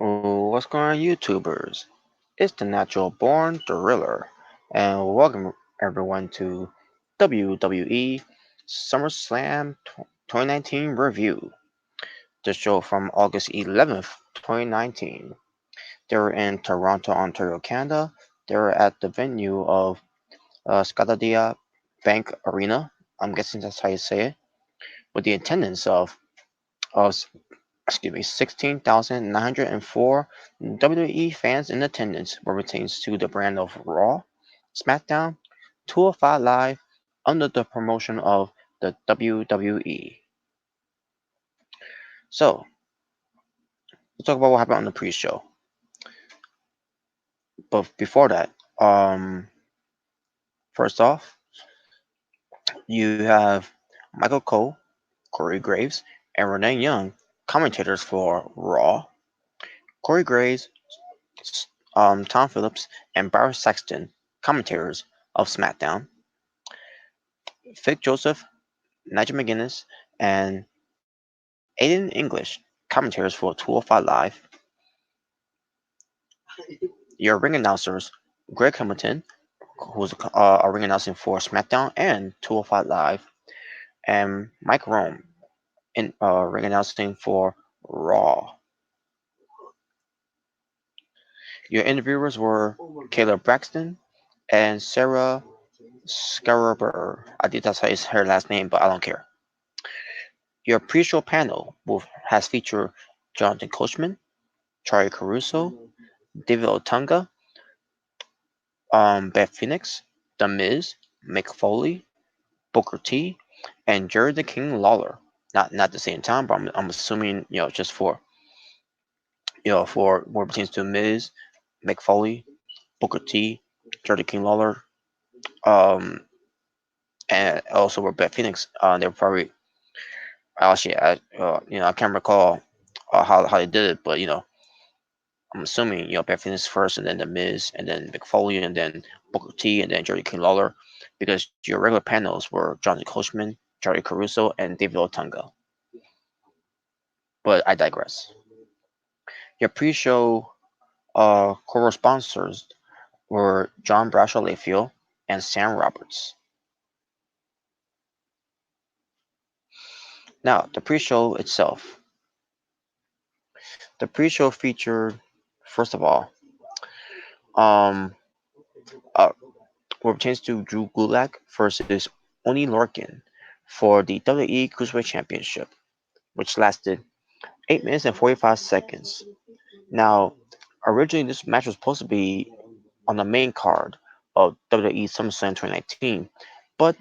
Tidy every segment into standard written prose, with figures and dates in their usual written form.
What's going on, YouTubers? It's the Natural Born Thriller, and welcome everyone to WWE SummerSlam 2019 review. The show from August 11th, 2019. They were in Toronto, Ontario, Canada. They were at the venue of Scotiabank Bank Arena. I'm guessing that's how you say it. With the attendance of 16,904 WWE fans in attendance, where pertains to the brand of Raw, SmackDown, 205 Live, under the promotion of the WWE. So, let's talk about what happened on the pre-show. But before that, first off, you have Michael Cole, Corey Graves, and Renee Young, commentators for Raw. Corey Graves, Tom Phillips, and Barry Saxton, commentators of SmackDown. Vic Joseph, Nigel McGuinness, and Aiden English, commentators for 205 Live. Your ring announcers, Greg Hamilton, who's a ring announcing for SmackDown and 205 Live, and Mike Rome, in ring announcing for Raw. Your interviewers were Kayla Braxton and Sarah Scaraber. I think that's how it's her last name, but I don't care. Your pre-show panel has featured Jonathan Coachman, Charlie Caruso, David Otunga, Beth Phoenix, The Miz, Mick Foley, Booker T, and Jerry the King Lawler. Not the same time, but I'm assuming just for for what pertains to Miz, Mick Foley, Booker T, Jerry the King Lawler, um, and also with Beth Phoenix. They're probably actually I can't recall how they did it, but I'm assuming Beth Phoenix first, and then The Miz, and then Mick Foley, and then Booker T, and then Jerry King Lawler, because your regular panels were Jonathan Coachman, Charlie Caruso, and David Otunga. But I digress. Your pre-show co-sponsors were John Bradshaw Layfield and Sam Roberts. Now, the pre-show itself. The pre-show featured, first of all, um, uh, what pertains to Drew Gulak versus Oni Lorcan for the WWE Cruiserweight Championship, which lasted 8 minutes and 45 seconds. Now, originally this match was supposed to be on the main card of WWE SummerSlam 2019, but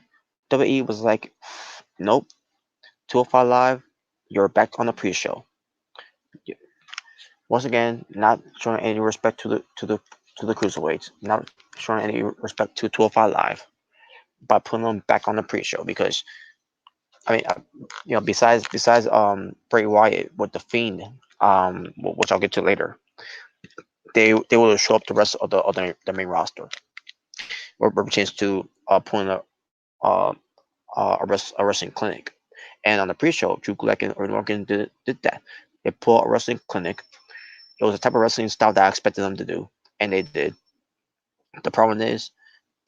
WWE was like, nope, 205 Live, you're back on the pre-show. Once again, not showing any respect to the cruiserweights, not showing any respect to 205 Live by putting them back on the pre-show, because I mean, besides Bray Wyatt with the Fiend, which I'll get to later, they will show up the rest of the main roster, or pertains to pulling uh, a wrestling clinic. And on the pre-show, Drew Gulak and Ernie Morgan did that. They pulled a wrestling clinic. It was the type of wrestling style that I expected them to do, and they did. The problem is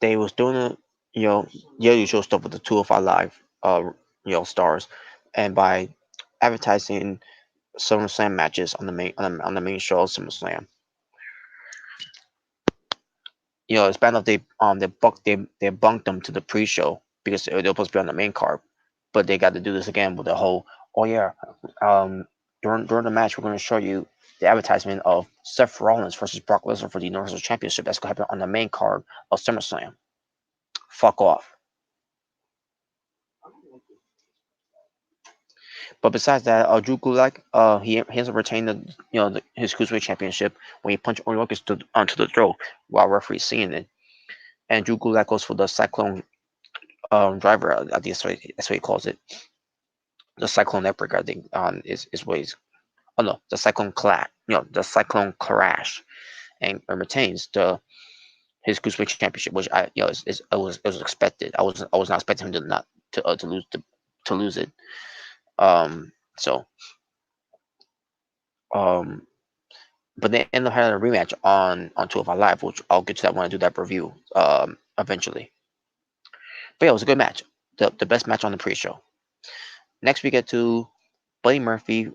they was doing the usual stuff with the 205 Live stars, and by advertising SummerSlam matches on the main show of SummerSlam. It's bad enough they bunked them to the pre-show because they were supposed to be on the main card, but they got to do this again with the whole, oh yeah, um during the match we're going to show you the advertisement of Seth Rollins versus Brock Lesnar for the Universal Championship that's going to happen on the main card of SummerSlam. Fuck off. But besides that, Drew Gulak, he hasn't retained his cruiserweight championship when he punched Orton onto the throat while referee seeing it, and Drew Gulak goes for the Cyclone driver. I think that's what he calls it. The Cyclone Epic, I think, is what he's. Oh no, the Cyclone Clash. The Cyclone Crash, and retains his cruiserweight championship, which it was expected. I was not expecting him to lose it. So um but they end up having a rematch on 205 Live, which I'll get to that when I do that review eventually. But yeah, it was a good match, the best match on the pre-show. Next, we get to Buddy Murphy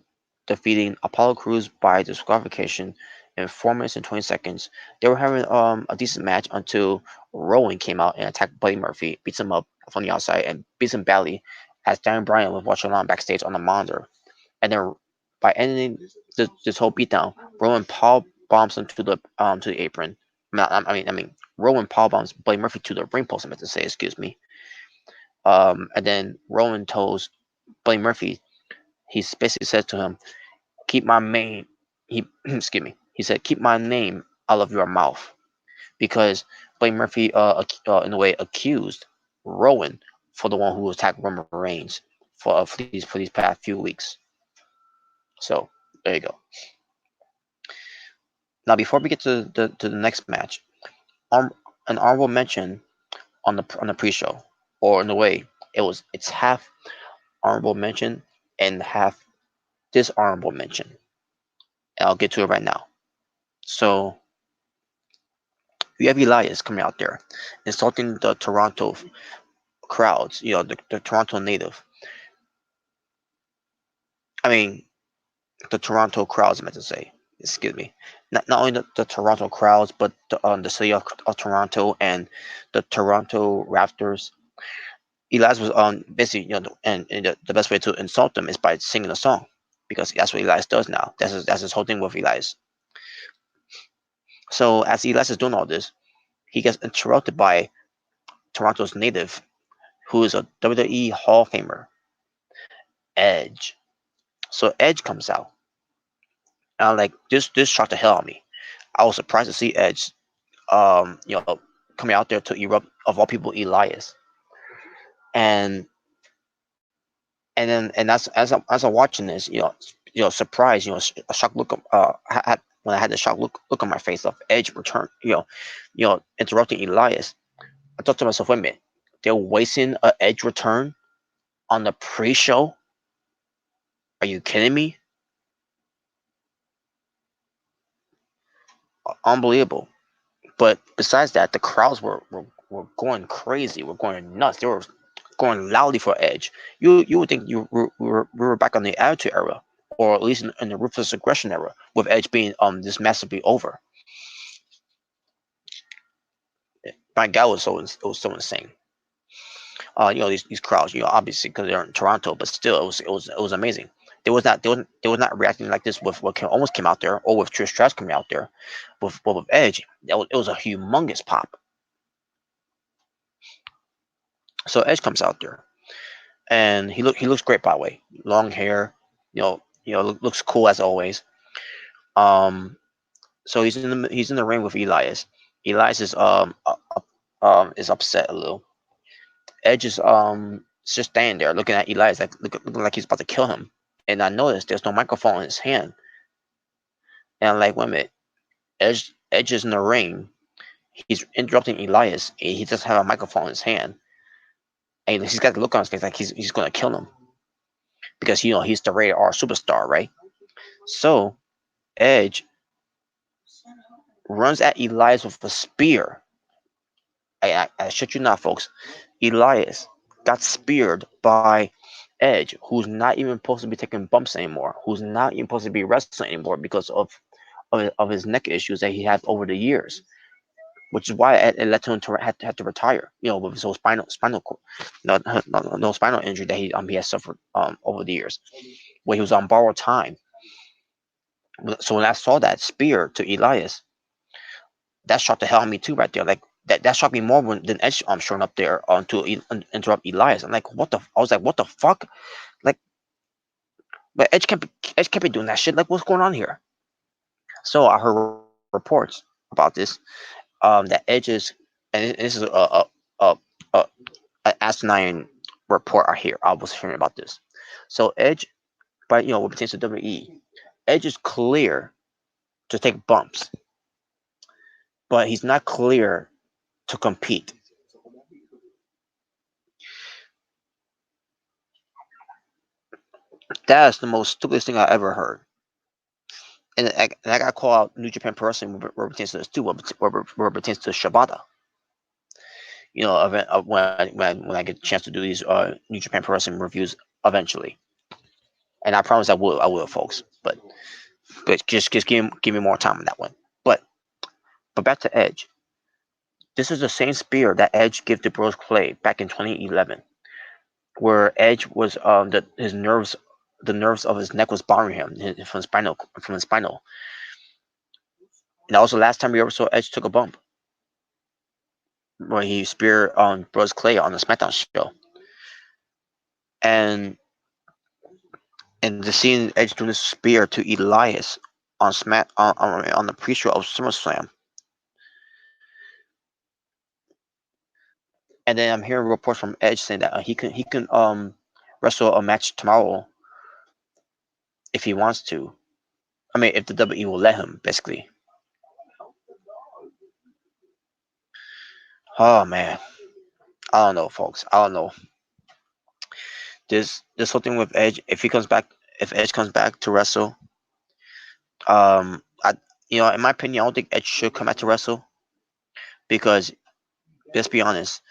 defeating Apollo Crews by disqualification in 4 minutes and 20 seconds. They were having a decent match until Rowan came out and attacked Buddy Murphy, beats him up from the outside, and beats him badly as Darren Bryan was watching on backstage on the monitor. And then by ending this whole beatdown, Rowan Paul bombs him to the apron. Rowan Paul bombs Buddy Murphy to the ring post. I meant to say, excuse me. And then Rowan tells Buddy Murphy, he basically says to him, "Keep my name." He excuse me. He said, "Keep my name out of your mouth," because Buddy Murphy, in a way, accused Rowan for the one who attacked Roman Reigns for these past few weeks. So there you go. Now, before we get to the next match, um, an honorable mention on the pre-show, or in a way, it's half honorable mention and half dishonorable mention. And I'll get to it right now. So you have Elias coming out there insulting the Toronto crowds, the Toronto native. I mean, the Toronto crowds, I meant to say. Excuse me. Not only the Toronto crowds, but the city of Toronto and the Toronto Raptors. Elias was on basically, and the best way to insult them is by singing a song, because that's what Elias does now. That's his whole thing with Elias. So as Elias is doing all this, he gets interrupted by Toronto's native, who is a WWE Hall of Famer, Edge. So Edge comes out, and I'm like, this shocked the hell out of me. I was surprised to see Edge, coming out there to erupt of all people Elias, and as I'm watching this, surprised, a shocked look, when I had the shocked look on my face of Edge return, interrupting Elias. I thought to myself, wait a minute, they're wasting a Edge return on the pre-show? Are you kidding me? Unbelievable. But besides that, the crowds were going crazy. Were going nuts. They were going loudly for Edge. You would think we were back on the Attitude Era, or at least in the Ruthless Aggression era, with Edge being this massively over. My God, it was so insane. These crowds, obviously because they're in Toronto, but still, it was amazing. They was not reacting like this with what almost came out there, or with Trish Stratus coming out there, with Edge. It was a humongous pop. So Edge comes out there, and he looks great, by the way. Long hair, looks cool as always. Um, so he's in the ring with Elias. Elias is upset a little. Edge is just standing there looking at Elias, like looking like he's about to kill him. And I noticed there's no microphone in his hand. And I'm like, wait a minute, Edge is in the ring. He's interrupting Elias, and he doesn't have a microphone in his hand. And he's got the look on his face like he's gonna kill him, because he's the rated R superstar, right? So Edge runs at Elias with a spear. I shit you not, folks. Elias got speared by Edge, who's not even supposed to be taking bumps anymore, who's not even supposed to be wrestling anymore because of his neck issues that he had over the years, which is why it led to him to had to retire. With his whole no spinal injury that he has suffered over the years, when he was on borrowed time. So when I saw that spear to Elias, that shocked the hell out of me too, right there. Like that shocked me more than Edge showing up there to interrupt Elias. I'm like, what the? I was like, what the fuck? Like, but Edge can't be doing that shit. Like, what's going on here? So I heard reports about this. That Edge and this is a, a asinine report I was hearing about this. So Edge, but what pertains to WWE, Edge is clear to take bumps, but he's not clear to compete. That is the most stupidest thing I ever heard. and I got to call out New Japan Pro Wrestling where it pertains to this too, where it pertains to Shibata. When I get a chance to do these New Japan Pro Wrestling reviews eventually, and I promise I will, folks. But just give me more time on that one. But but back to Edge. This is the same spear that Edge gave to Bros Clay back in 2011, where Edge was the nerves of his neck was bothering him from the spinal. And that was the last time we ever saw Edge took a bump, where he speared on Bros Clay on the SmackDown show. And and the scene Edge doing this spear to Elias on the pre-show of SummerSlam. And then I'm hearing reports from Edge saying that he can wrestle a match tomorrow if he wants to. I mean, if the WWE will let him, basically. Oh man, I don't know, folks. I don't know. This whole thing with Edge, if Edge comes back to wrestle, I in my opinion, I don't think Edge should come back to wrestle because let's be honest,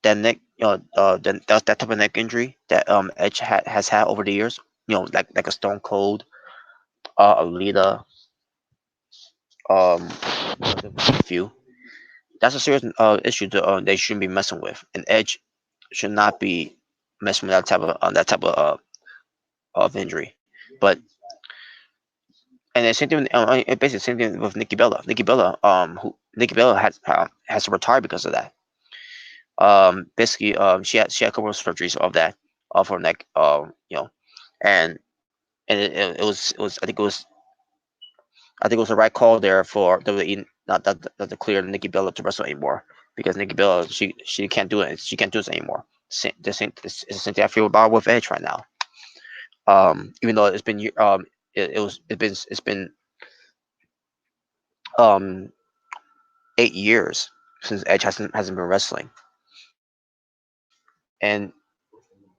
that neck, that type of neck injury that Edge has had over the years, like a Stone Cold, a Lita, um, a few. That's a serious issue that they shouldn't be messing with, and Edge should not be messing with that type of injury. But and the same thing, basically same thing with Nikki Bella. Nikki Bella has to retire because of that. Basically, she had a couple of surgeries of her neck. And it was I think it was the right call there for WWE not to clear Nikki Bella to wrestle anymore because Nikki Bella she can't do it. She can't do this anymore. This is the same thing I feel about with Edge right now. Even though it's been it's been um 8 years since Edge hasn't been wrestling, and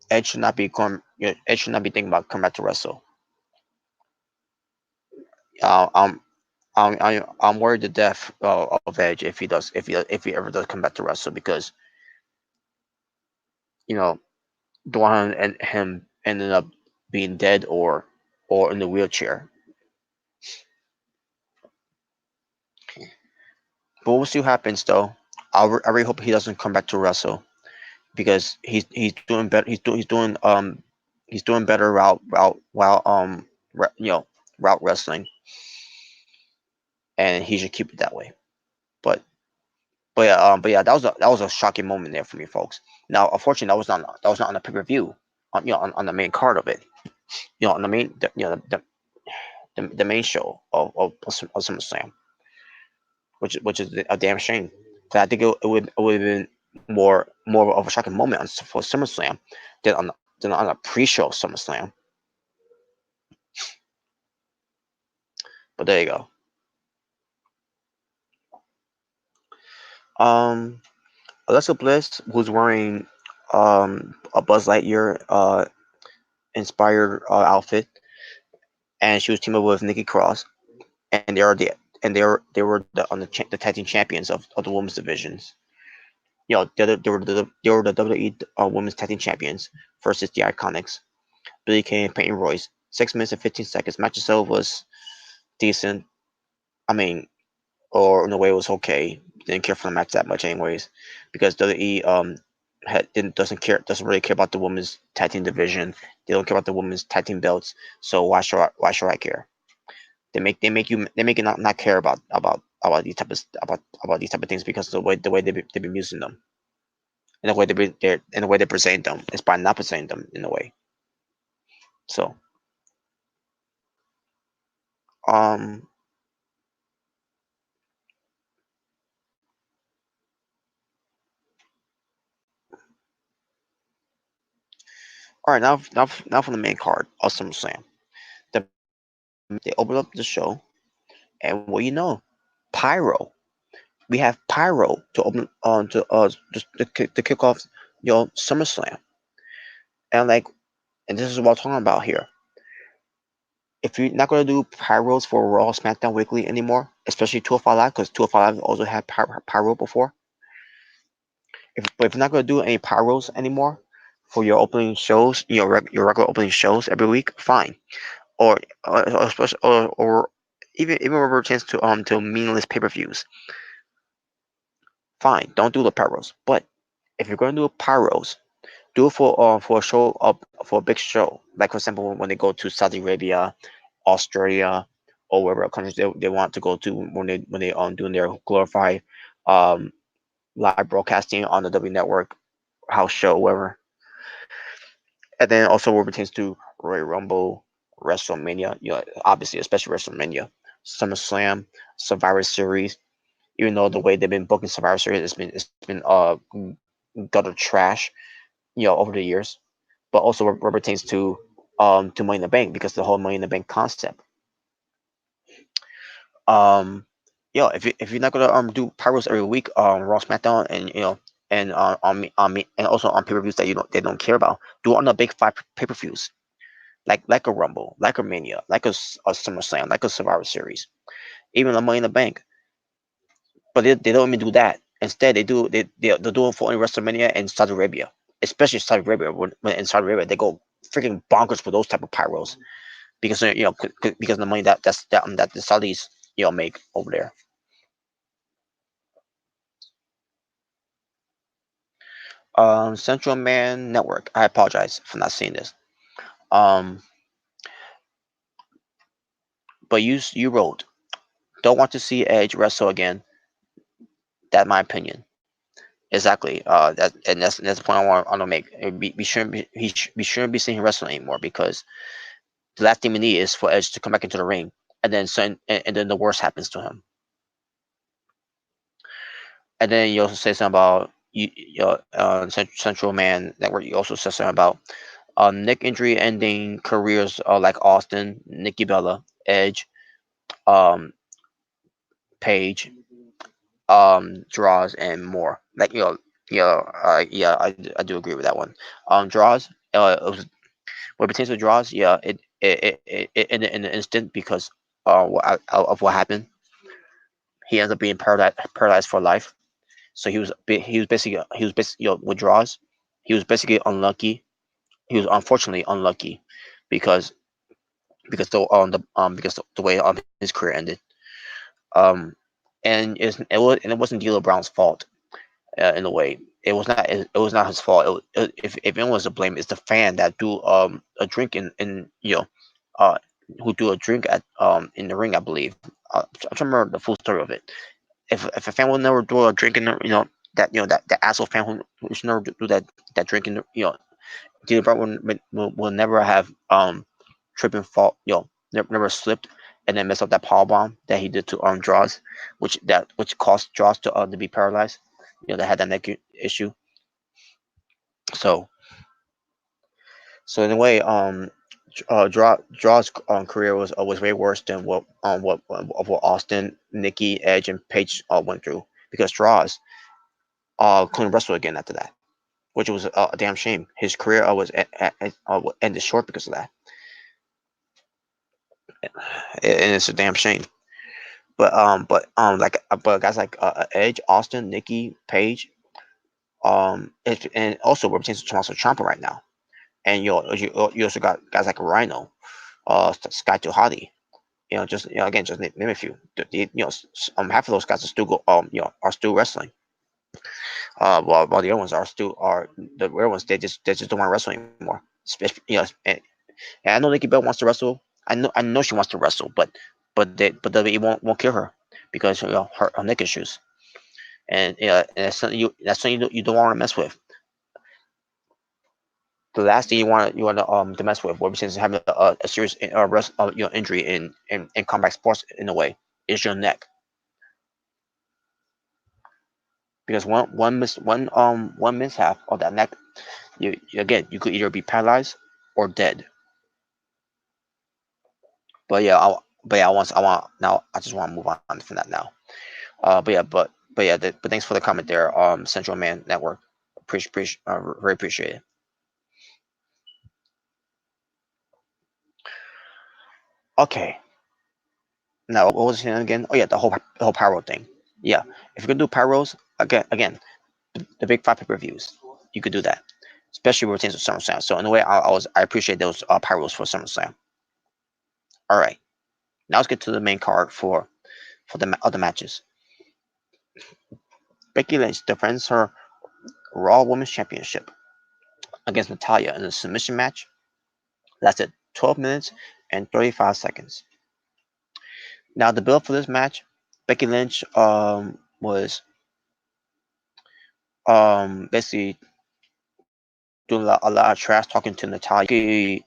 Edge should not be thinking about coming back to wrestle. Uh, I'm I'm worried to death of Edge if he ever does come back to wrestle because you know Dwan and him ended up being dead or in the wheelchair. But we'll see what happens though. I really hope he doesn't come back to wrestle because he's doing better. He's doing better route wrestling, and he should keep it that way. But but yeah, that was a shocking moment there for me, folks. Now, unfortunately, that was not on the pay-per-view, on the main card of it, on the main the main show of SummerSlam, which is a damn shame. 'Cause I think it would have been more of a shocking moment for SummerSlam than on a pre-show of SummerSlam. But there you go. Um, Alexa Bliss, who's wearing a Buzz Lightyear inspired outfit, and she was teamed up with Nikki Cross, and they were the tag team champions of the women's divisions. They were the WWE women's tag team champions versus the Iconics, Billy Kay and Peyton Royce. 6 minutes and 15 seconds. Match itself was decent. I mean, or in a way, it was okay. Didn't care for the match that much, anyways, because WWE doesn't really care about the women's tag team division. They don't care about the women's tag team belts. So why should I care? They make you not care about these type of things because of the way they've been using them and the way they present them is by not presenting them in a way. So um all right, now from the main card of SummerSlam. The They open up the show, and Pyro. We have Pyro to open on to kick off SummerSlam, and and this is what I'm talking about here. if you're not gonna do pyros for Raw SmackDown Weekly anymore, especially 205 Live, because 205 Live also had pyro before. But if you're not gonna do any pyros anymore for your opening shows, your regular opening shows every week, fine. Or especially or even rubber chance to meaningless pay-per-views, fine. Don't do the pyros. But if you're gonna do pyros, do it for a show up for a big show. Like for example, when they go to Saudi Arabia, Australia, or wherever countries they want to go to when they doing their glorified um live broadcasting on the W Network house show, whatever. And then also what pertains to Royal Rumble, WrestleMania, obviously especially WrestleMania, SummerSlam, Survivor Series. Even though the way they've been booking Survivor Series, it's been gutter trash, over the years. But also what pertains to Money in the Bank, because the whole Money in the Bank concept. Um, if you're not gonna do pyros every week on Raw, SmackDown, and and on me and also on pay-per-views that they don't care about, do it on the big five pay-per-views, like a Rumble, like a Mania, like a SummerSlam, like a Survivor Series, even the Money in the Bank. But they don't even do that. Instead, they're doing for only WrestleMania and Saudi Arabia, especially Saudi Arabia. When in Saudi Arabia, they go freaking bonkers for those type of pyros, because because of the money that the Saudis make over there. Central Man Network. I apologize for not seeing this. Um, but you wrote, don't want to see Edge wrestle again. That's my opinion. Exactly. That's the point I want to make. We shouldn't we shouldn't be seeing him wrestle anymore, because the last thing we need is for Edge to come back into the ring, and then the worst happens to him. And then you also say something about Central Man Network. You also said something about Nick injury ending careers like Austin, Nikki Bella, Edge, um, Page, Draws, and more. Like yeah, I do agree with that one. Draws, it was, what pertains to Draws, yeah, it in an instant, because of what happened, he ends up being paralyzed for life. So he was basically with Draws, he was basically unlucky. He was unfortunately unlucky, because the way his career ended. Um, and it wasn't D'Lo Brown's fault, in a way. It was not his fault. If anyone was to blame, it's the fan that do a drink in uh who do a drink at in the ring, I believe. I'm trying to remember the full story of it. If a fan will never do a drink in the, that asshole fan who should never do that drink in the, D'Lo Brown will never have trip and fall, never slipped and then messed up that power bomb that he did to Draws, which caused Draws to be paralyzed. That had that neck issue. So so in a way, Draw's career was way worse than what Austin, Nikki, Edge, and Page went through, because Draws couldn't wrestle again after that, which was a damn shame. His career ended short because of that, and it's a damn shame. But guys like Edge, Austin, Nikki, Page, and also represents Tommaso Ciampa right now, and you also got guys like Rhino, Sky Tuhati. Just again, just name a few. Half of those guys are still are still wrestling. While the other ones are the rare ones. They just don't want to wrestle anymore. Especially, and I know Nikki Bell wants to wrestle. I know she wants to wrestle, but WWE won't kill her, because her neck issues. And that's something you don't want to mess with. The last thing you want to mess with, what since having a serious injury in combat sports, in a way, is your neck. Because one mishap of that neck, again, you could either be paralyzed or dead. I just want to move on from that now. But thanks for the comment there, Central Man Network. Very appreciate it. Okay. Now, what was it again? Oh yeah, the whole pyro thing. Yeah, if you could do pyros again, the big five pay-per-views, you could do that, especially routines of SummerSlam. So in a way, I appreciate those pyros for SummerSlam. All right, now let's get to the main card for the other matches. Becky Lynch defends her Raw Women's Championship against Natalia in a submission match. Lasted 12 minutes and 35 seconds. Now the build for this match, Becky Lynch was basically doing a lot of trash talking to Natalia, you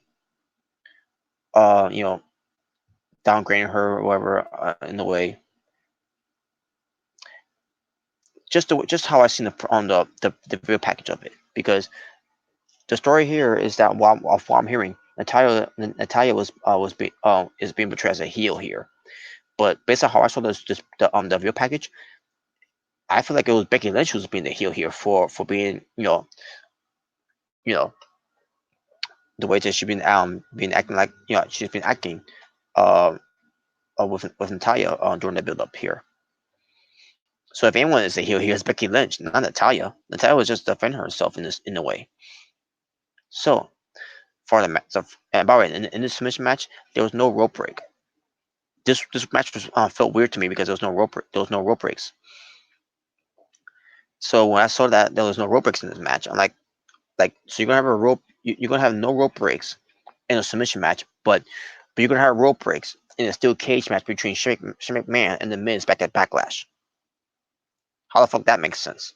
know, downgrading her or whatever in a way. Just how I seen on the video package of it, because the story here is that while I'm hearing, Natalia is being portrayed as a heel here, but based on how I saw the video package, I feel like it was Becky Lynch who's being the heel here for being you know the way that she's been acting, like she's been acting uh, with Natalia during the build up here. So if anyone is a heel here, it's Becky Lynch, not Natalia. Natalia was just defending herself in a way. So for the match, so, and by the way, in this submission match, there was no rope break. This match was felt weird to me because there was no rope breaks. So when I saw that there was no rope breaks in this match, I'm so you're gonna have a rope, you're gonna have no rope breaks in a submission match, but you're gonna have rope breaks in a steel cage match between Shane McMahon and the Miz back at Backlash. How the fuck that makes sense?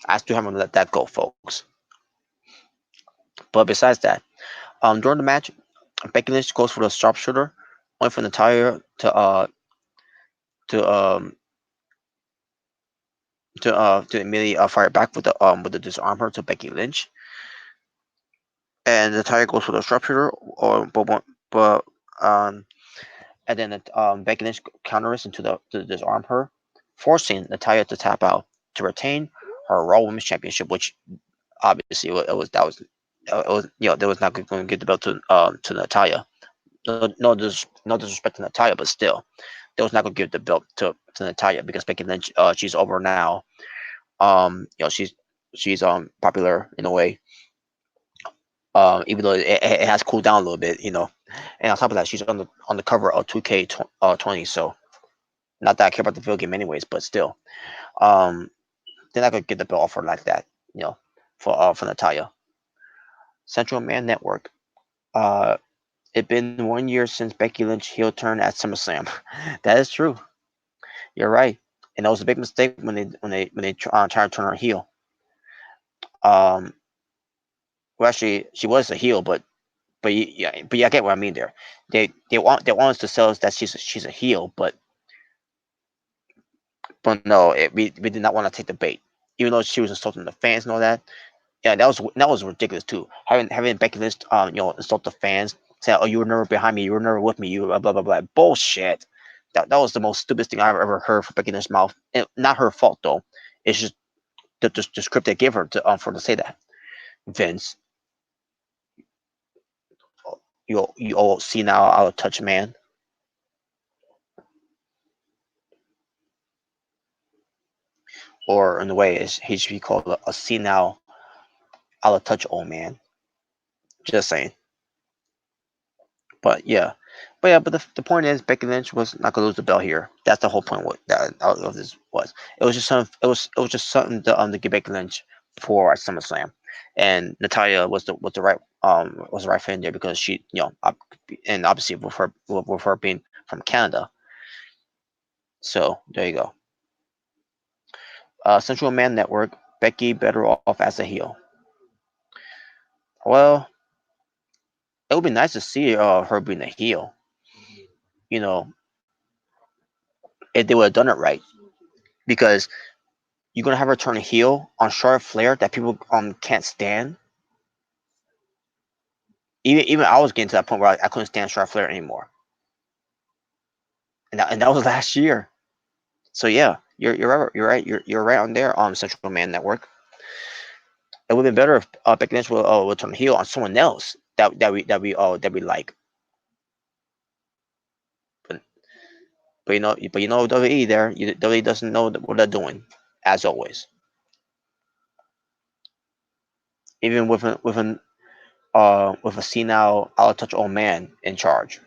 I still haven't let that go, folks. But besides that, during the match, Becky Lynch goes for the sharpshooter, only for Natalia to to immediately fire back with the disarm her to Becky Lynch, and Natalia goes for the sharpshooter, but um and then Becky Lynch counters into to disarm her, forcing Natalia to tap out to retain her Raw Women's Championship, which obviously it was there was not going to get the belt to Natalia. No disrespect to Natalia, but still, they was not going to give the belt to Natalia because Becky Lynch, she's over now. She's popular in a way. Even though it has cooled down a little bit, and on top of that, she's on the cover of 2K20. So not that I care about the video game anyways, but still, um, they're not gonna get the belt offer like that, for Natalia. Central Man Network. It's been 1 year since Becky Lynch heel turn at SummerSlam. That is true. You're right, and that was a big mistake when they tried to turn her heel. Um, well, actually, she was a heel, but I get what I mean there. They want us to sell us that she's a heel, but no, we did not want to take the bait, even though she was insulting the fans and all that. Yeah, that was ridiculous too. Having Becky Lynch insult the fans, saying, "Oh, you were never behind me, you were never with me, you blah blah blah." Bullshit. That was the most stupidest thing I've ever heard from Becky Lynch's mouth. And not her fault though. It's just the script they gave her to say that. Vince, you all see now out of touch man, or in a way, he should be called a senile out of touch old man. Just saying. But yeah, but the point is, Becky Lynch was not gonna lose the belt here. That's the whole point. What that of this was. It was just something. It was just something to get Becky Lynch for at SummerSlam, and Natalia was the right fan there because she and obviously with her being from Canada. So there you go. Central Man Network. Becky better off as a heel. Well, it would be nice to see her being a heel. You know, if they would have done it right, because you're gonna have her turn heel on Charlotte Flair that people can't stand. Even I was getting to that point where I couldn't stand Charlotte Flair anymore, and that was last year. So yeah, you're right. You're right on there on Central Man Network. It would have been better if Becky Lynch would turn heel on someone else that we like. But WWE there, WWE doesn't know what they're doing, as always. Even with a senile, out of touch old man in charge.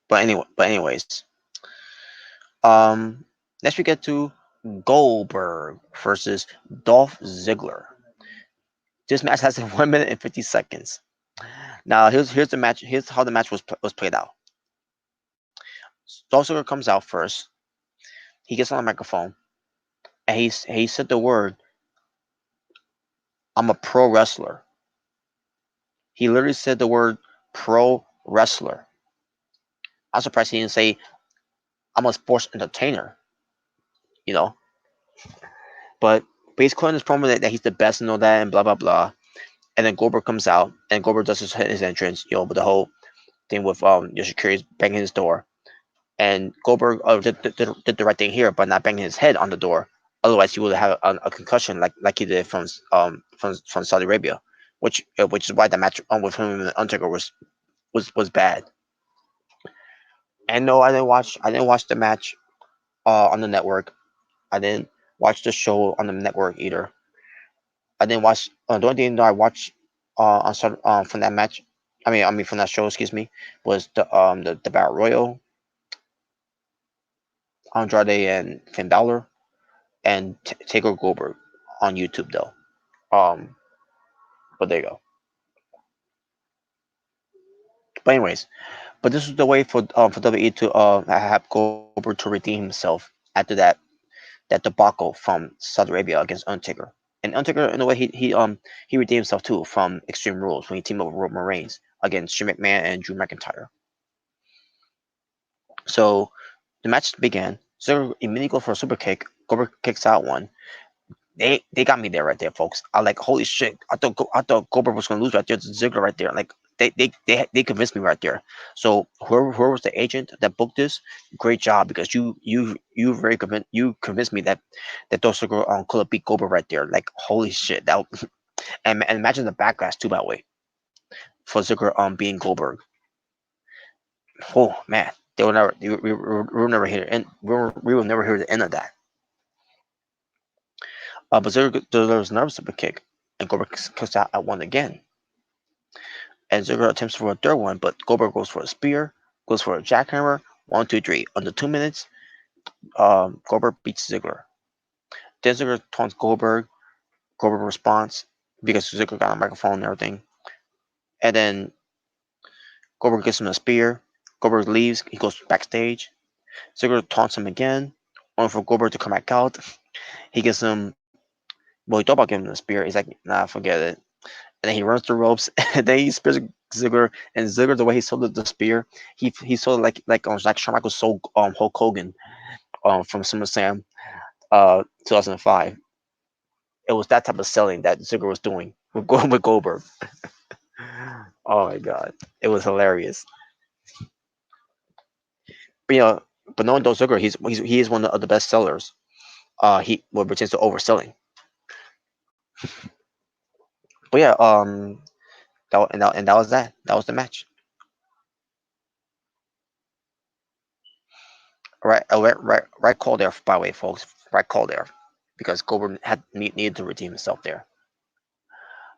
But anyways, um, next we get to Goldberg versus Dolph Ziggler. This match has 1 minute and 50 seconds. Now here's the match. Here's how the match was played out. Dolph Ziggler comes out first. He gets on the microphone and he said the word, "I'm a pro wrestler." He literally said the word pro wrestler. I'm surprised he didn't say I'm a sports entertainer. You know, but he's calling his promo that he's the best and all that and blah blah blah. And then Goldberg comes out and Goldberg does his entrance. With the whole thing with your security banging his door. And Goldberg did the right thing here by not banging his head on the door. Otherwise, he would have a concussion like he did from Saudi Arabia, which is why the match with him and the Undertaker was bad. And no, I didn't watch the match on the network. I didn't watch the show on the network either. I didn't watch. The only thing that I watched from that match, I mean from that show, excuse me, was the Battle Royal, Andrade and Finn Balor, and Taker Goldberg on YouTube though. Um, but there you go. But anyways, but this was the way for WWE to have Goldberg to redeem himself after that debacle from Saudi Arabia against Undertaker. And Undertaker, in a way, he redeemed himself too from Extreme Rules when he teamed up with Roman Reigns against Shane McMahon and Drew McIntyre. So the match began. Ziggler immediately goes for a super kick. Goldberg kicks out one. They got me there right there, folks. I like holy shit. I thought Goldberg was gonna lose right there to Ziggler right there. Like they convinced me right there. So whoever was the agent that booked this, great job because you convinced me that those Ziggler could have beat Goldberg right there. Like holy shit. And imagine the backlash too, by the way, for Ziggler being Goldberg. Oh man, they will never we will never hear and we will never hear the end of that. But there was another super kick, and Goldberg kicks out at one again. And Ziggler attempts for a third one, but Goldberg goes for a spear, goes for a jackhammer. 1, 2, 3. Under 2 minutes, Goldberg beats Ziggler. Then Ziggler taunts Goldberg. Goldberg responds because Ziggler got a microphone and everything. And then Goldberg gives him a spear. Goldberg leaves. He goes backstage. Ziggler taunts him again, only for Goldberg to come back out. He gives him, well, he thought about giving him the spear. He's like, nah, forget it. And then he runs the ropes, and then he spears Ziggler. And Ziggler, the way he sold the spear, he sold it like Shawn Michaels sold Hulk Hogan from SummerSlam 2005. It was that type of selling that Ziggler was doing with Goldberg. Oh my god, it was hilarious. But but knowing Dolph Ziggler, he is one of the best sellers. He what pertains to overselling. But yeah, and that was that. That was the match. Right call there, by the way, folks. Right call there, because Goldberg needed to redeem himself there.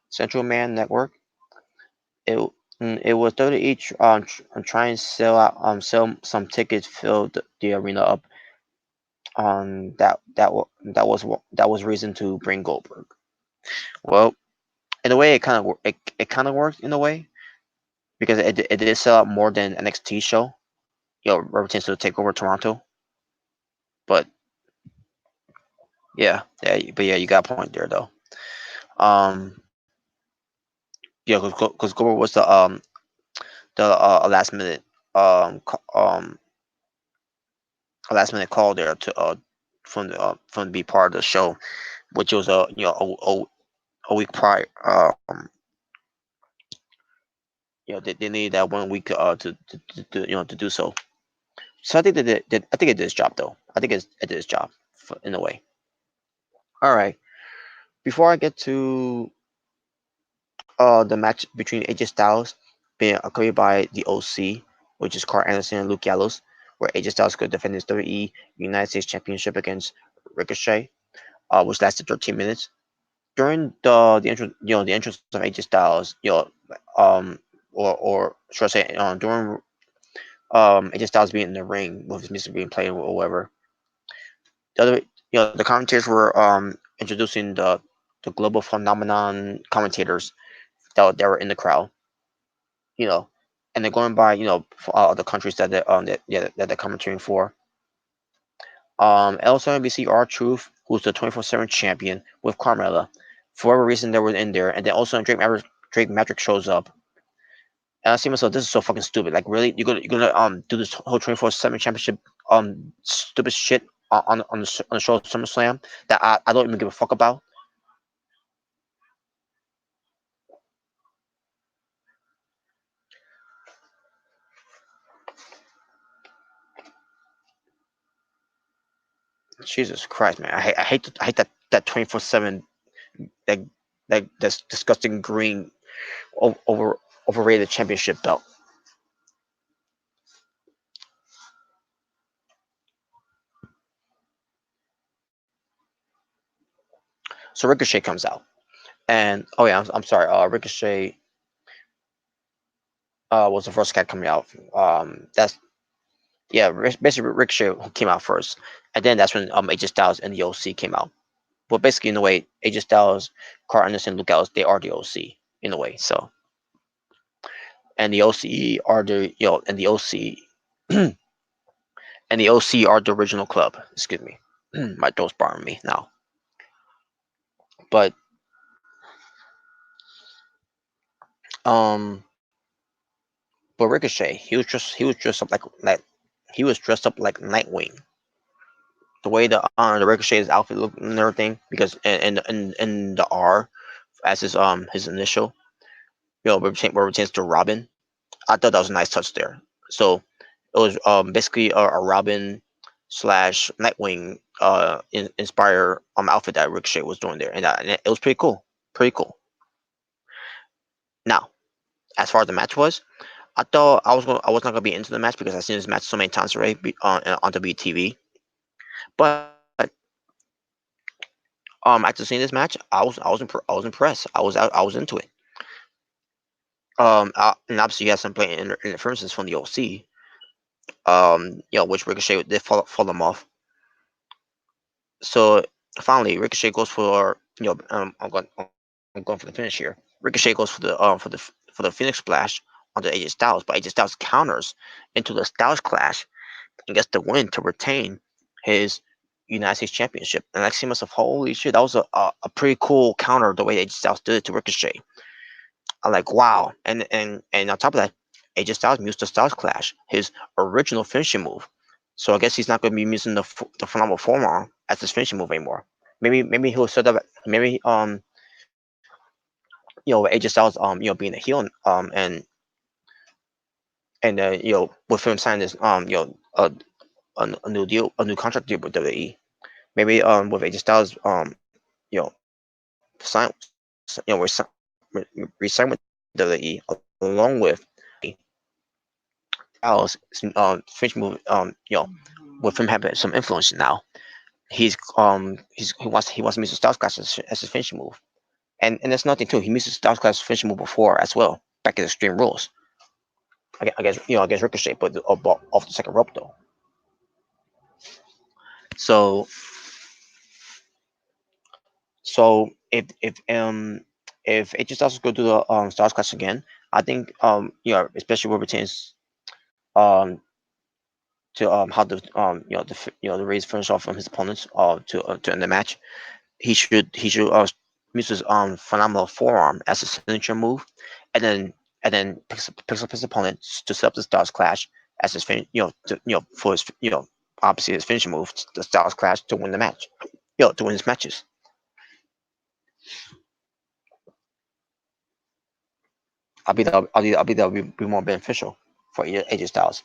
Central Man Network. It it was 30 each. Try and sell some tickets, filled the arena up. That was reason to bring Goldberg. Well, in a way, it kind of worked in a way because it did sell out more than NXT show. Represents to take over Toronto. But yeah, you got a point there though. Um, yeah, because Goldberg was the last minute um ca- um a last minute call there from to be part of the show, which was a week prior. They needed that 1 week to do so. So I think I think it did its job though. I think it did its job in a way. All right. Before I get to the match between AJ Styles being accompanied by the OC, which is Carl Anderson and Luke Gallows, where AJ Styles could defend his WWE United States Championship against Ricochet, which lasted 13 minutes. During the entrance of AJ Styles, or should I say, during AJ Styles being in the ring with his music being played or whatever, the other, the commentators were introducing the global phenomenon commentators that were in the crowd, you know, and they're going by the countries that they're commentating for. Also NBC R Truth, who's the 24/7 champion with Carmella, for whatever reason they were in there, and then also Drake Maverick shows up. And I see myself, this is so fucking stupid. Like, really, you're gonna do this whole 24/7 championship stupid shit on the show SummerSlam that I don't even give a fuck about. Jesus Christ, man, I hate that 24/7, that that's disgusting green over overrated championship belt. So Ricochet comes out, and oh yeah, I'm sorry. Ricochet was the first guy coming out. That's yeah, basically Ricochet came out first, and then that's when AJ Styles and the OC came out. But basically, in a way, AJ Styles, Carl Anderson, Luke Gallows, they are the OC in a way. So, and the OC are the and the OC and the OC are the original club. Excuse me, my throat's bothering me now. But um, but Ricochet, he was dressed up like he was dressed up like Nightwing. The way the Ricochet's outfit looked and everything, because in the R as his initial, where it pertains to Robin. I thought that was a nice touch there. So it was basically a Robin slash Nightwing inspire outfit that Ricochet was doing there, and it was pretty cool, pretty cool. Now, as far as the match was, I thought I was not gonna be into the match because I've seen this match so many times already on WTV. But after seeing this match, I was impressed. I was into it. And obviously you had some blatant interferences from the OC. Which Ricochet did fall them off. So finally, Ricochet goes for I'm going for the finish here. Ricochet goes for the Phoenix Splash onto AJ Styles, but AJ Styles counters into the Styles Clash and gets the win to retain his United States Championship. And I see myself, holy shit, that was a pretty cool counter the way AJ Styles did it to Ricochet. I'm like, wow. And on top of that, AJ Styles used the Styles Clash, his original finishing move. So I guess he's not going to be using the phenomenal forearm as his finishing move anymore. Maybe he'll set up. Maybe AJ Styles being a heel, and with him signing this a new deal, a new contract deal with WWE. Maybe with AJ Styles sign resign with WWE along with Styles finish move with him having some influence now. He wants to use the Styles Clash as his finishing move. And that's nothing too. He used the Styles Clash finishing move before as well, back in Extreme Rules. I guess against Ricochet, but off the second rope though. So so if AJ Styles go to the Styles Clash again, I think especially where it pertains um to how the Rays finish off from his opponents to end the match. He should use his phenomenal forearm as a signature move, and then picks up his opponent to set up the Styles Clash as his for his obviously his finishing move, the Styles Clash, to win the match, to win his matches. That would be more beneficial for AJ Styles.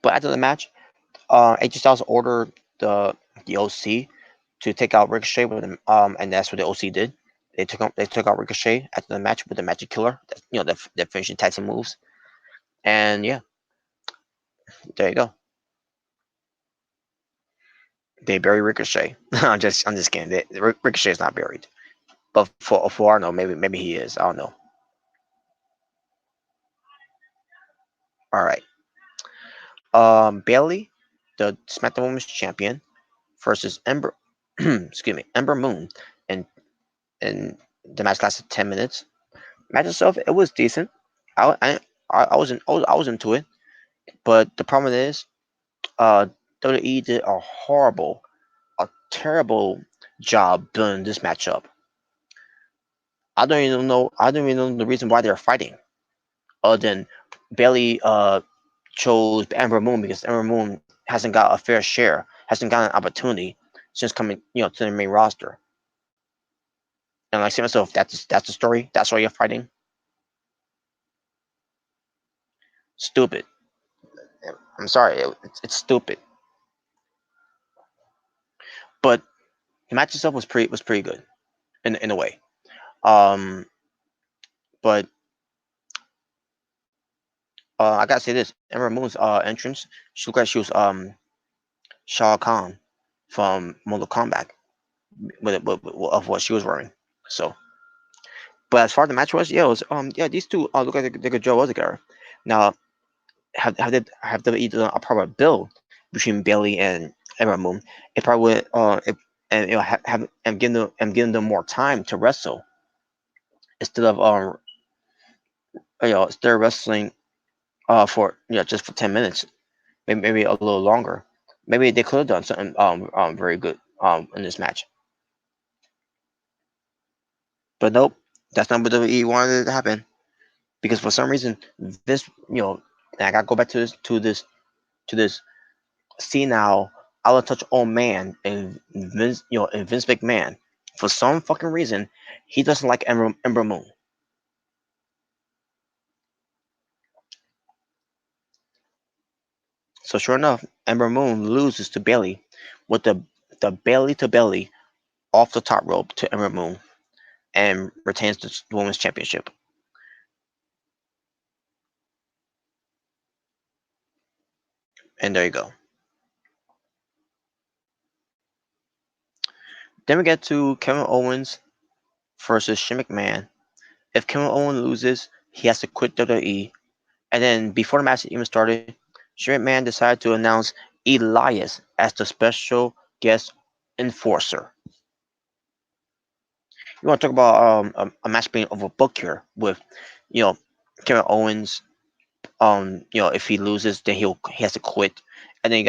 But after the match, AJ Styles ordered the OC to take out Ricochet with them, and that's what the OC did. They took out Ricochet after the match with the Magic Killer, the finishing tag team moves, and yeah, there you go. They bury Ricochet. I'm just kidding. Ricochet is not buried, but for I know, maybe he is. I don't know. All right. Bailey, the SmackDown Women's Champion, versus Ember. Excuse me, Ember Moon, and and the match lasted 10 minutes. Match itself, it was decent. I I, I was into it, but the problem is, uh, WWE did a terrible job building this matchup. I don't even know the reason why they're fighting, other than Bailey chose Ember Moon because Ember Moon hasn't got a fair share, hasn't got an opportunity since coming to the main roster. And I say myself, that's the story. That's why you're fighting. Stupid. I'm sorry, it's stupid. But the match itself was pretty good in a way. Um, but I gotta say this: Ember Moon's entrance, she looked like she was Shao Kahn from Mortal Kombat of what she was wearing. So, but as far as the match was, yeah, it was yeah, these two look like they could draw together. Now, have they done a proper build between Bailey and Ember Moon? It probably would and have and giving them more time to wrestle instead of instead of wrestling for just for 10 minutes, maybe a little longer. Maybe they could have done something very good in this match. But nope, that's not what WWE wanted to happen because for some reason this and I gotta go back to this senile out of touch old man and Vince McMahon. For some fucking reason, he doesn't like Ember Moon. So sure enough, Ember Moon loses to Bailey with the Bailey to Bailey off the top rope to Ember Moon and retains the women's championship. And there you go. Then we get to Kevin Owens versus Shane McMahon. If Kevin Owens loses, he has to quit WWE. And then before the match even started, Shane McMahon decided to announce Elias as the special guest enforcer. You want to talk about a match being overbooked here with, you know, Kevin Owens. If he loses, then he has to quit. And then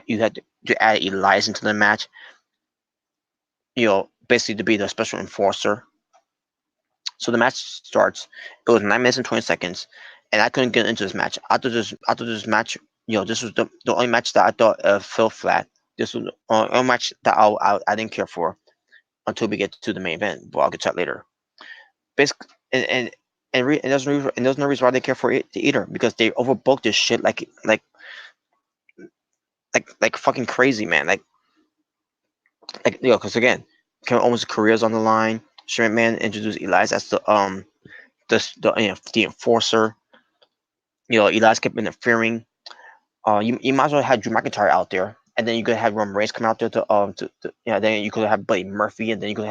you had to add Elias into the match. Basically to be the special enforcer. So the match starts. It was 9 minutes and 20 seconds, and I couldn't get into this match. After this match, this was the only match that I thought fell flat. This was the only match that I didn't care for until we get to the main event. But I'll get to that later. Basically, and there's no reason why they care for it either because they overbooked this shit like fucking crazy, man. Because again, Kevin Owens' career is on the line. Shane McMahon introduced Elias as the enforcer. Elias kept interfering. You might as well have Drew McIntyre out there, and then you could have Roman Reigns come out there then you could have Buddy Murphy, and then you could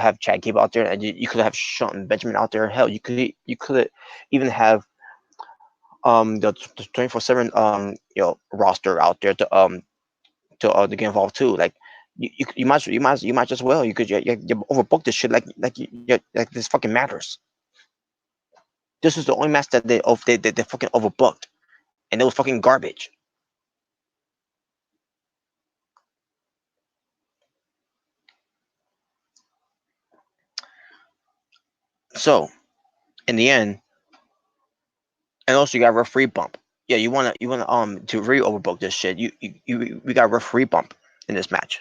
have Chad Gable out there, and you could have Shelton Benjamin out there. Hell, you could even have the 24/7 roster out there to get involved too. Like you might just well you overbook this shit like this fucking matters. This was the only match that they fucking overbooked, and it was fucking garbage. So in the end, and also you got a referee bump. Yeah, you wanna to re overbook this shit. We got a referee bump in this match,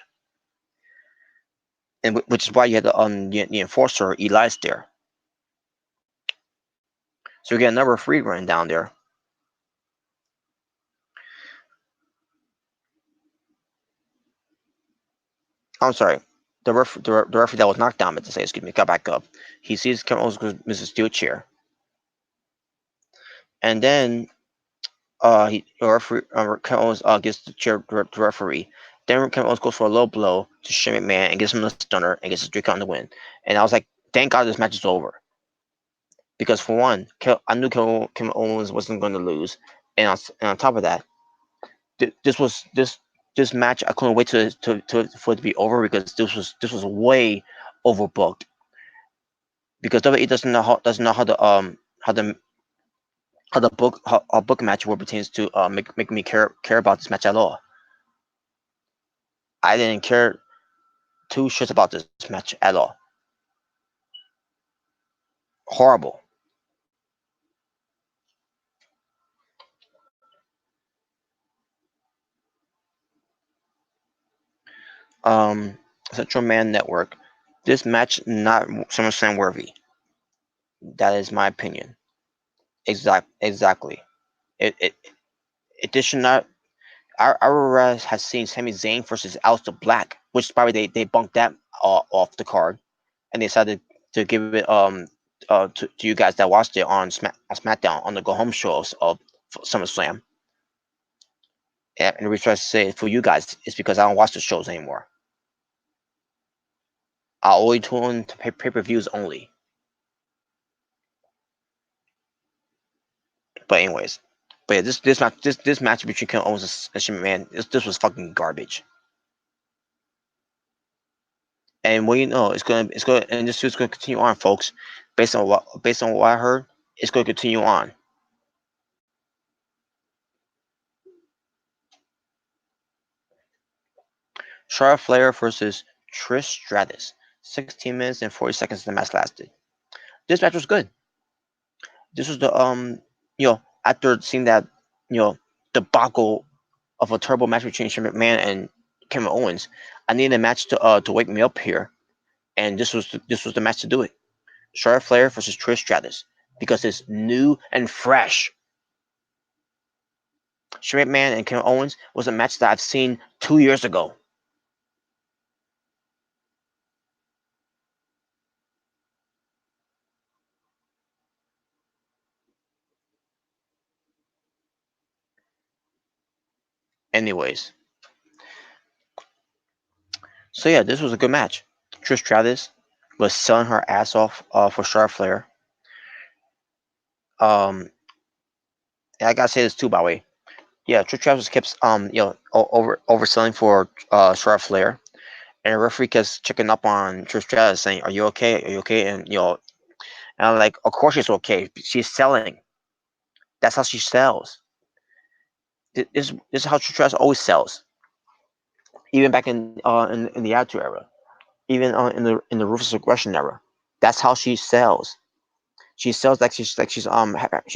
and which is why you had the enforcer Elias there. So we get another referee running down there. I'm sorry. The referee that was knocked down, but to say, excuse me, got back up. He sees Kevin Owens miss a steel chair, and then Kevin Owens gets the chair to the referee. Then Kevin Owens goes for a low blow to Shane McMahon and gives him the stunner and gets a 3 count to win. And I was like, thank God this match is over. Because for one, I knew Kevin Owens wasn't going to lose. And on top of that, this match I couldn't wait for it to be over because this was way overbooked. Because WWE doesn't know how book a match where pertains to make me care about this match at all. I didn't care two shits about this match at all. Horrible. Um, Central Man Network. This match not SummerSlam worthy. That is my opinion. Exactly. It this should not. Our has seen Sami Zayn versus Aleister Black, which probably they bunked that off the card, and they decided to give it to you guys that watched it on SmackDown on the Go Home shows of SummerSlam. And the reason I say it for you guys is because I don't watch the shows anymore. I only tune to pay-per-views only. But anyways, but yeah, this match between Kevin Owens and Shane McMahon, this was fucking garbage. And well, it's going and this is going to continue on, folks. Based on what I heard, it's going to continue on. Charlotte Flair versus Trish Stratus. 16 minutes and 40 seconds the match lasted. This match was good. This was the after seeing that debacle of a terrible match between Shane McMahon and Kevin Owens, I needed a match to wake me up here, and this was the match to do it. Charlotte Flair versus Trish Stratus because it's new and fresh. Shane McMahon and Kevin Owens was a match that I've seen 2 years ago. Anyways, so yeah, this was a good match. Trish Stratus was selling her ass off for Charlotte Flair. And I gotta say this too, by the way. Yeah, Trish Stratus kept overselling for Charlotte Flair, and the referee kept checking up on Trish Stratus, saying, "Are you okay? Are you okay?" And I'm like, "Of course she's okay. She's selling. That's how she sells. This is how Trish Stratus always sells. Even back in the Attitude Era, even in the Ruthless Aggression era. That's how she sells. She sells she's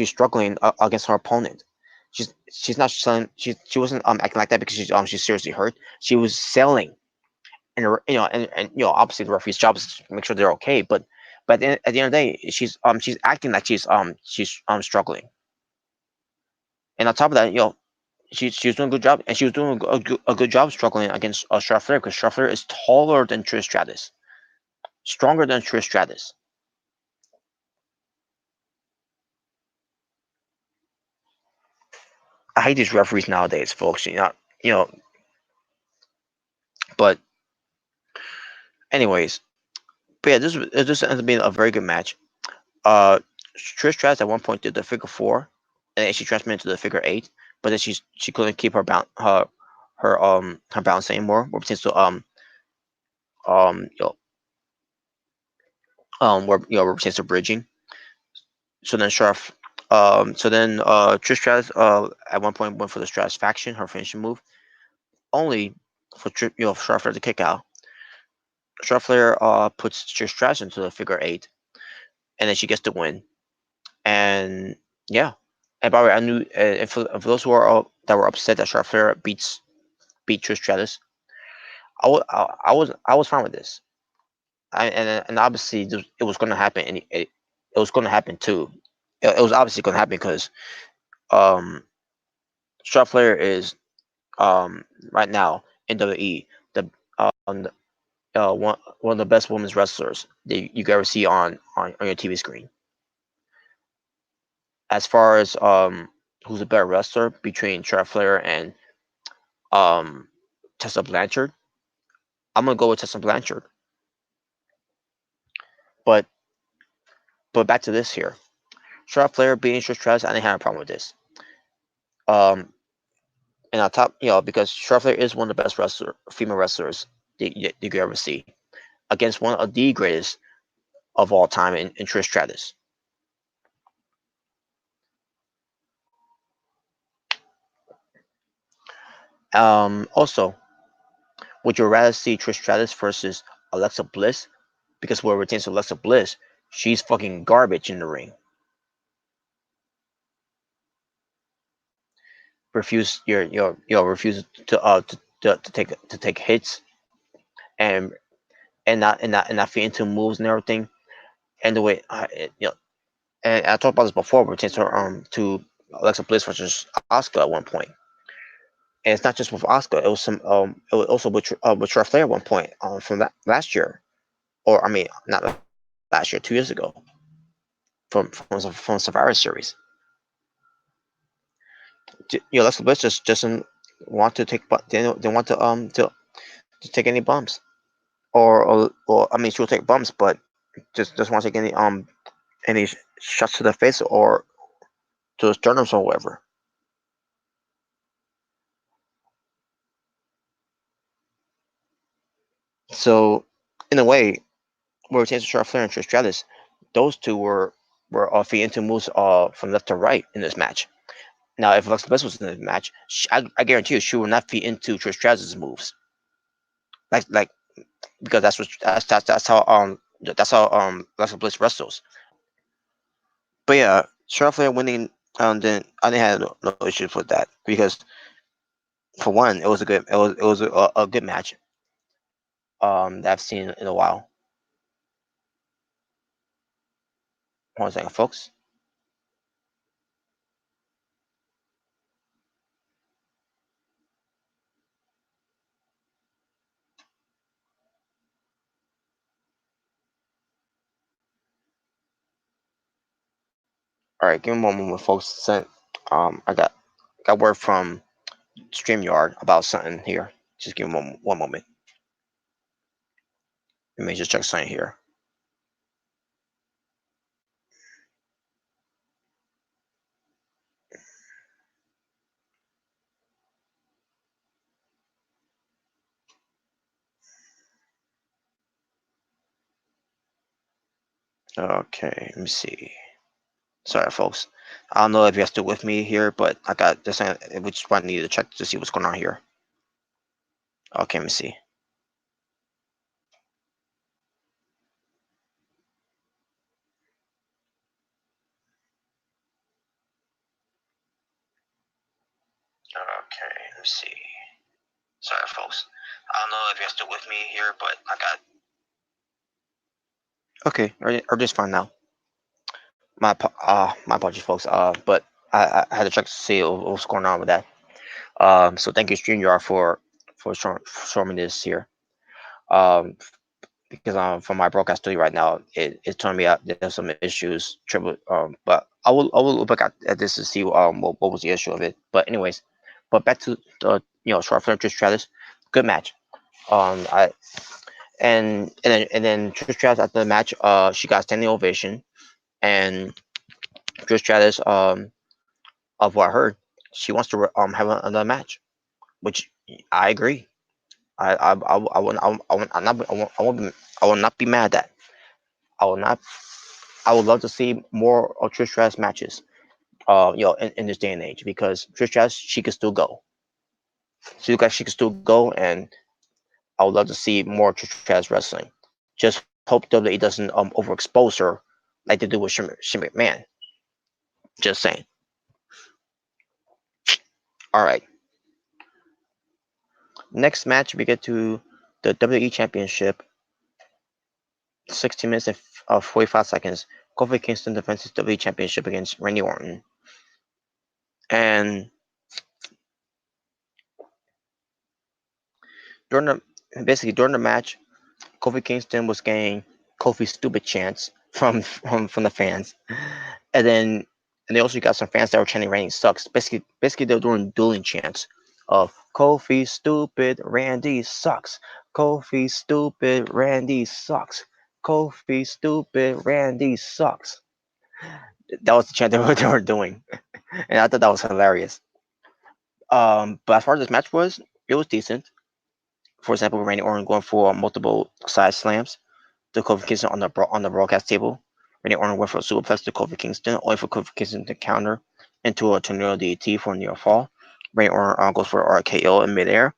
struggling against her opponent. She's not selling. She wasn't acting like that because she's seriously hurt. She was selling, and obviously the referee's job is to make sure they're okay. But at the end of the day, she's acting like she's struggling. And on top of that, she was doing a good job, and she was doing a good job struggling against Charlotte Flair because Charlotte Flair is taller than Trish Stratus, stronger than Trish Stratus. I hate these referees nowadays, folks. You know. But anyways, but yeah, this ended up being a very good match. Uh, Trish Stratus at one point did the figure four, and then she transferred into the figure eight, but then she couldn't keep her balance anymore. Where pertains to um you know where pertains to bridging. So then Trish Stratus at one point went for the Stratus faction, her finishing move, only for Charlotte Flair to kick out. Charlotte Flair puts Trish Stratus into the figure eight, and then she gets the win. And yeah, and by the way, I knew for those who are that were upset that Charlotte Flair beat Trish Stratus, I was fine with this. And obviously it was going to happen. And it was going to happen too. It was obviously going to happen because um, Charlotte Flair is right now in WWE the one of the best women's wrestlers that you could ever see on your TV screen. As far as who's a better wrestler between Charlotte Flair and um Tessa Blanchard, I'm gonna go with Tessa Blanchard. But back to this here. Charlotte Flair beating Trish Stratus, I didn't have a problem with this. Um, and on top, because Charlotte Flair is one of the best female wrestlers you could ever see against one of the greatest of all time in Trish Stratus. Also, would you rather see Trish Stratus versus Alexa Bliss? Because where it pertains to Alexa Bliss, she's fucking garbage in the ring. Refuse to take hits and not fit into moves and everything. And the way and I talked about this before, but pertains to Alexa Bliss versus Asuka at one point. And it's not just with Asuka; it was also with Charlotte Flair at one point from that last year, or I mean, not last year, 2 years ago, from Survivor Series. Alexa Bliss just doesn't want to take, but they want to take any bumps, or I mean, she'll take bumps, but just doesn't want to take any shots to the face or to the sternum or whatever. So, in a way, where it takes to Charlotte Flair and Trish Stratus, those two were feet into moves from left to right in this match. Now, if Alexa Bliss was in the match, I guarantee you she would not feed into Trish Stratus' moves. Like because that's how Alexa Bliss wrestles. But yeah, Charlotte Flair winning, then I didn't have no issues with that because for one, it was a good match that I've seen in a while. One second, folks. All right, give me one moment, folks. I got word from StreamYard about something here. Just give me one moment. Let me just check something here. Okay, let me see. Sorry, folks. I don't know if you're still with me here, but I got this. Which one I need to check to see what's going on here. Okay, let me see. Okay, let me see. Sorry, folks. I don't know if you're still with me here, but I got. Okay, are just fine now. My apologies, folks. But I had to check to see what's going on with that. So thank you, StreamYard, for showing me this here. Because from my broadcast studio right now, it's telling me there's some issues. But I will look back at this to see what was the issue of it. But anyways, but back to the Charlotte Flair Trish Stratus, good match. I and then Trish Stratus after the match, she got standing ovation, and Trish Stratus, of what I heard, she wants to have another match, which I agree. I will not be mad at that. I will not. I would love to see more of Trish Stratus matches. In this day and age, because Trish Stratus, she can still go. She can still go, and I would love to see more Trish Stratus wrestling. Just hope WWE doesn't overexpose her like they do with Shimmy McMahon. Just saying. All right. Next match, we get to the WWE Championship. 16 minutes and 45 seconds. Kofi Kingston defends his WWE Championship against Randy Orton. And during the match, Kofi Kingston was getting Kofi stupid chants from the fans, and then they also got some fans that were chanting Randy sucks. Basically they were doing dueling chants of Kofi stupid, Randy sucks. Kofi stupid, Randy sucks. Kofi stupid, Randy sucks. That was the chant they were doing, and I thought that was hilarious. But as far as this match was, it was decent. For example, Randy Orton going for multiple side slams to Kofi Kingston on the broadcast table. Randy Orton went for a superplex to Kofi Kingston, only for Kofi Kingston to counter into a tornado DDT for a near fall. Randy Orton goes for a RKO in midair,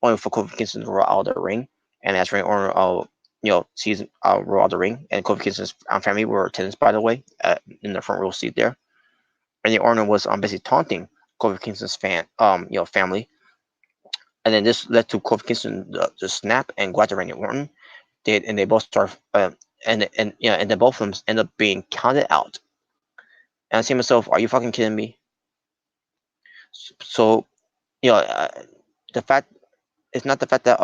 only for Kofi Kingston to roll out of the ring. And as Randy Orton, sees roll out of the ring, and Kofi Kingston's family were attendants, by the way, in the front row seat there. Randy Orton was basically taunting Kofi Kingston's family, and then this led to Kofi Kingston to snap and go after Randy Orton. They both start and then both of them end up being counted out. And I say to myself, are you fucking kidding me? So you know, the fact it's not the fact that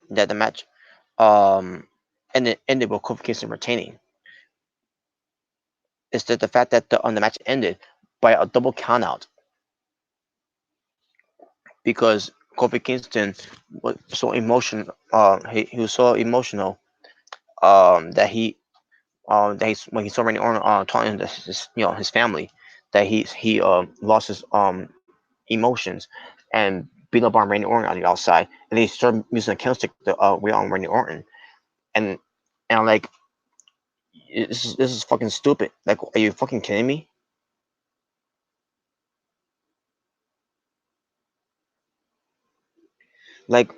that the match ended with Kofi Kingston retaining. It's that the fact that the match ended by a double countout because Kofi Kingston was so emotional. He was so emotional that when he saw Randy Orton taunting his family, that he lost his emotions and beat up on Randy Orton on the outside, and he started using a candlestick to wheel on Randy Orton, and I'm like, this is fucking stupid. Like, are you fucking kidding me? Like,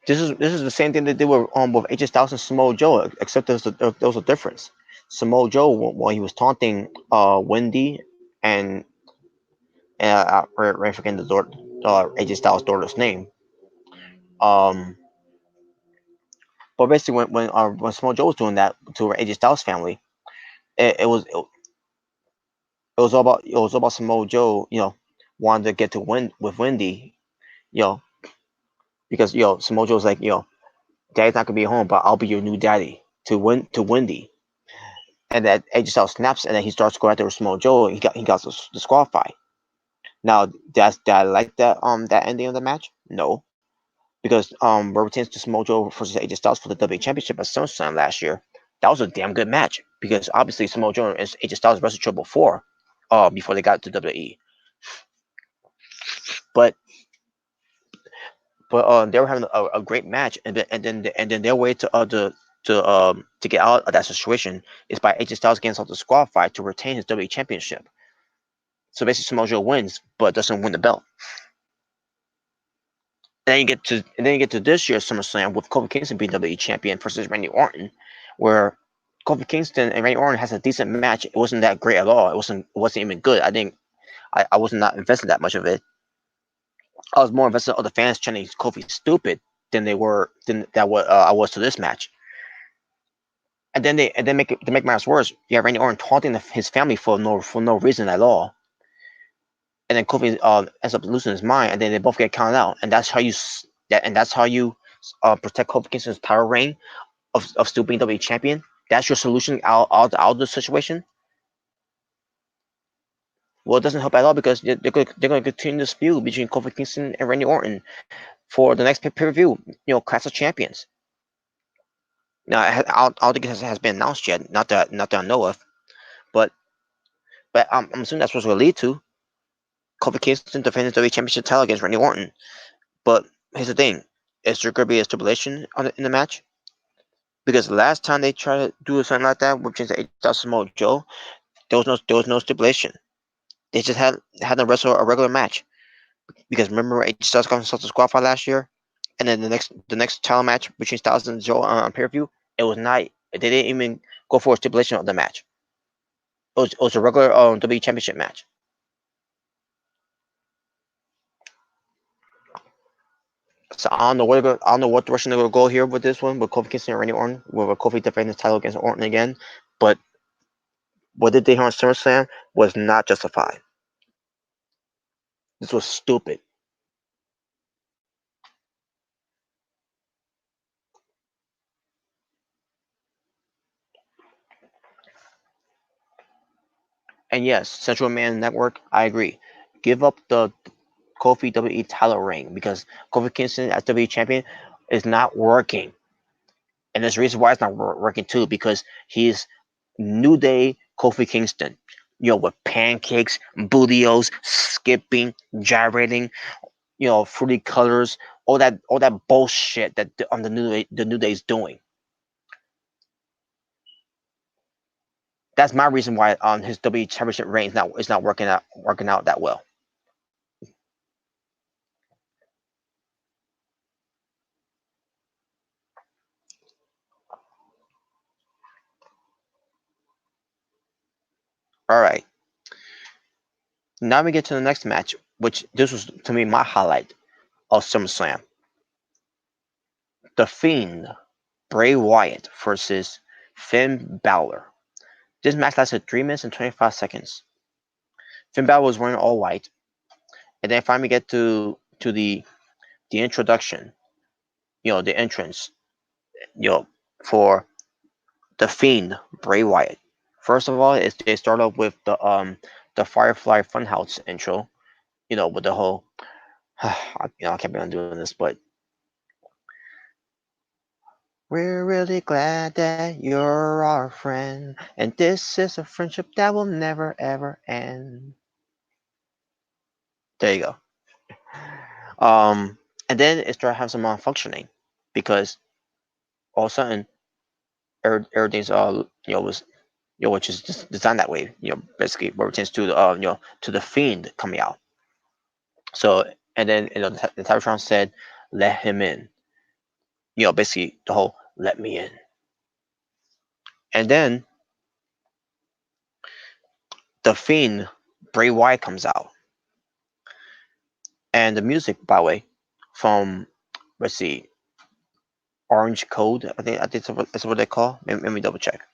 this is the same thing that they were on with AJ Styles and Samoa Joe, except there was a difference. Samoa Joe, when he was taunting Wendy and right forgetting the daughter, AJ Styles' daughter's name. Um, but basically, when Samoa Joe was doing that to AJ Styles' family, it was all about Samoa Joe, wanted to get to win with Wendy, you know, because Samoa Joe's like, Daddy's not gonna be home, but I'll be your new daddy to Wendy, and that AJ Styles snaps, and then he starts going after Samoa Joe, and he got disqualified. Now, did I like that ending of the match? No, because where retains to Samoa Joe versus AJ Styles for the WWE Championship at SummerSlam last year, that was a damn good match because obviously Samoa Joe and AJ Styles wrestled each other before they got to WWE, but they were having a great match, and then their way to get out of that situation is by AJ Styles getting himself disqualified to retain his WWE Championship. So basically, Samoa Joe wins, but doesn't win the belt. And then you get to this year's SummerSlam with Kofi Kingston being WWE Champion versus Randy Orton, where Kofi Kingston and Randy Orton has a decent match. It wasn't that great at all. It wasn't even good. I was not invested that much of it. I was more invested of the fans chanting Kofi stupid than what I was to this match. And then make matters worse. You have Randy Orton taunting his family for no reason at all. And then Kofi ends up losing his mind, and then they both get counted out. And that's how you protect Kofi Kingston's power reign of still being WWE champion. That's your solution out of the situation. Well, it doesn't help at all because they're going to continue this feud between Kofi Kingston and Randy Orton for the next pay-per-view. Clash of Champions. Now, I don't think it has been announced yet. Not that I know of. But I'm assuming that's what's going to lead to. Kofi Kingston defending the WWE Championship title against Randy Orton. But here's the thing: is there going to be a stipulation in the match? Because last time they tried to do something like that, which is Samoa Joe, there was no stipulation. They just had them wrestle a regular match. Because remember, AJ Styles got himself disqualified last year, and then the next title match between Styles and Joe on pay per view, it was not. They didn't even go for a stipulation of the match. It was a regular WWE Championship match. So I don't know what direction they're gonna go here with this one with Kofi Kingston and Randy Orton, with Kofi defending his title against Orton again. But what they did here on SummerSlam was not justified. This was stupid. And yes, Central Man Network, I agree. Give up the Kofi WWE title reign because Kofi Kingston as WWE champion is not working. And there's a reason why it's not working too, because he's New Day Kofi Kingston. With pancakes, bootios, skipping, gyrating, fruity colors, all that bullshit that on the New Day's doing. That's my reason why his WWE Championship reign is not working out that well. All right, now we get to the next match, which this was to me my highlight of SummerSlam: The Fiend, Bray Wyatt versus Finn Balor. This match lasted 3 minutes and 25 seconds. Finn Balor was wearing all white, and then finally get to the introduction, the entrance, for the Fiend, Bray Wyatt. First of all, is they start off with the Firefly Funhouse intro, with the whole, I can't believe I'm doing this, but we're really glad that you're our friend, and this is a friendship that will never ever end. There you go. And then it started having some malfunctioning because all of a sudden everything's was which is just designed that way. Basically what pertains to the Fiend coming out. So and then the Titantron said, "Let him in." Basically the whole "let me in." And then the Fiend Bray Wyatt comes out, and the music, by the way, from let's see, Orange Code. I think that's what they call. Let me double check.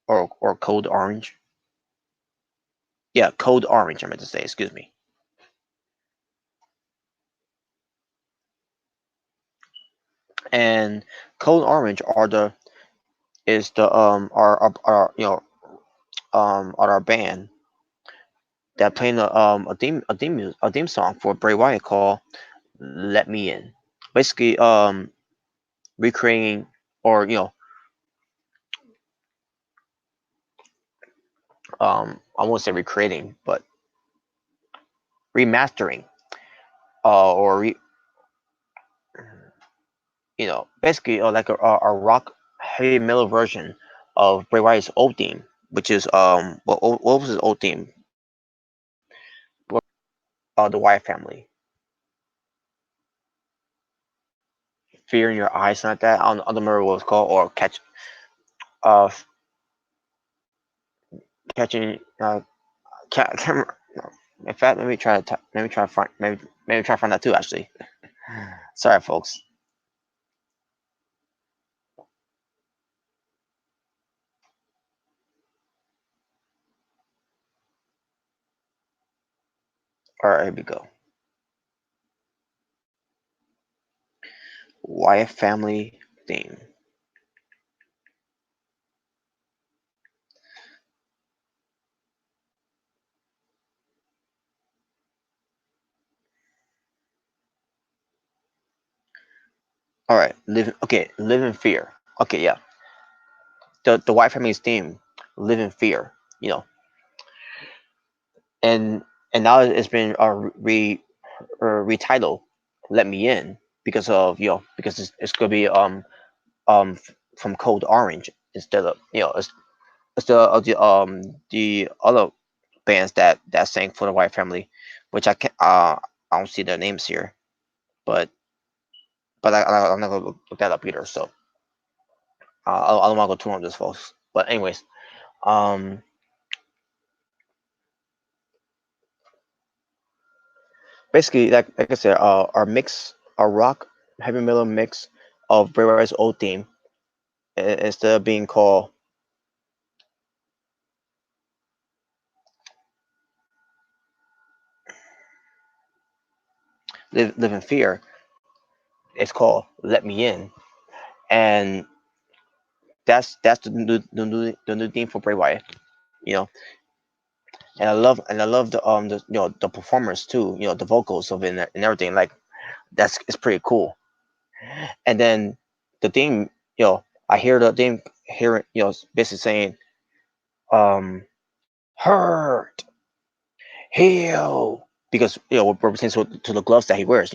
Or Code Orange. Yeah, Code Orange. I meant to say. Excuse me. And Code Orange is the our are our band that playing a theme song for Bray Wyatt called "Let Me In." Basically, recreating, or I won't say recreating, but remastering, or basically like a rock heavy metal version of Bray Wyatt's old theme, which is what was his old theme? The Wyatt family. Fear in Your Eyes, something like that. I don't remember what it's called, or uh catching camera. No. In fact, let me try to find maybe try to find that too. Actually, sorry, folks. All right, here we go. Wyatt family theme. All right, live in fear. Okay, yeah, the Wyatt family's theme, live in fear. And now it's been retitled, "Let Me In," because it's gonna be from Code Orange instead of instead of the other bands that sang for the White Family, which I don't see their names here, but I'm not gonna look that up either. So I don't want to go too on this, folks. But anyways, um, basically, like I said, our rock heavy metal mix of Bray Wyatt's old theme, instead of being called Live in Fear, it's called "Let Me In," and that's the new theme for Bray Wyatt. You know, and I love the the performance too. The vocals of it and everything. Like that's it's pretty cool. And then the theme, I hear the theme here, basically saying, um, hurt, heal, because it represents to the gloves that he wears.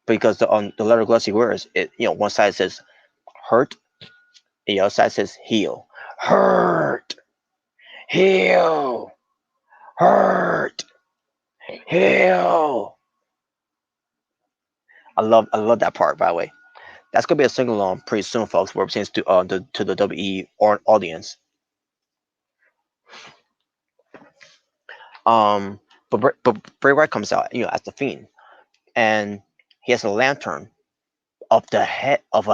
Because the leather gloves he wears, it one side says hurt, and the other side says heal, hurt, heal, hurt, heal. I love that part, by the way. That's gonna be a single along pretty soon, folks. Where it pertains to the WE audience. Um, but Bray Wyatt comes out, as the Fiend, and he has a lantern of the head of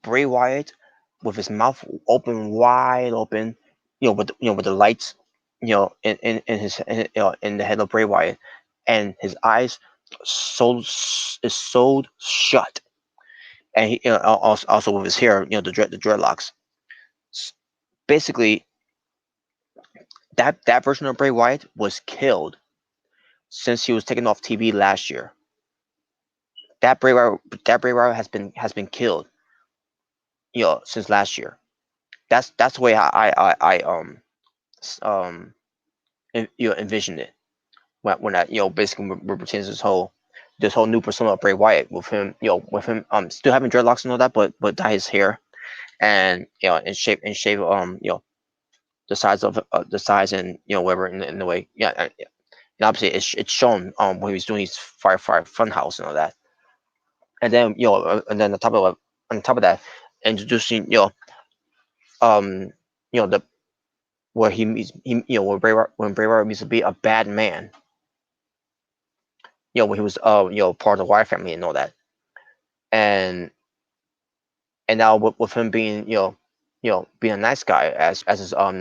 Bray Wyatt with his mouth open, wide open, with the lights, in the head of Bray Wyatt, and his eyes sewed shut, and he, also with his hair, the dreadlocks. Basically, that version of Bray Wyatt was killed since he was taken off TV last year. That Bray Wyatt has been killed, since last year. That's the way I envisioned it when I basically represents this whole new persona of Bray Wyatt with him, still having dreadlocks and all that, but dye his hair and and shave the size and whatever in the way, and obviously it's shown when he was doing his Firefly Funhouse and all that. And then and then on top of that, introducing um the where he meets when Bray Wyatt used to be a bad man, when he was part of the Wyatt family and all that. And and now with him being being a nice guy as his as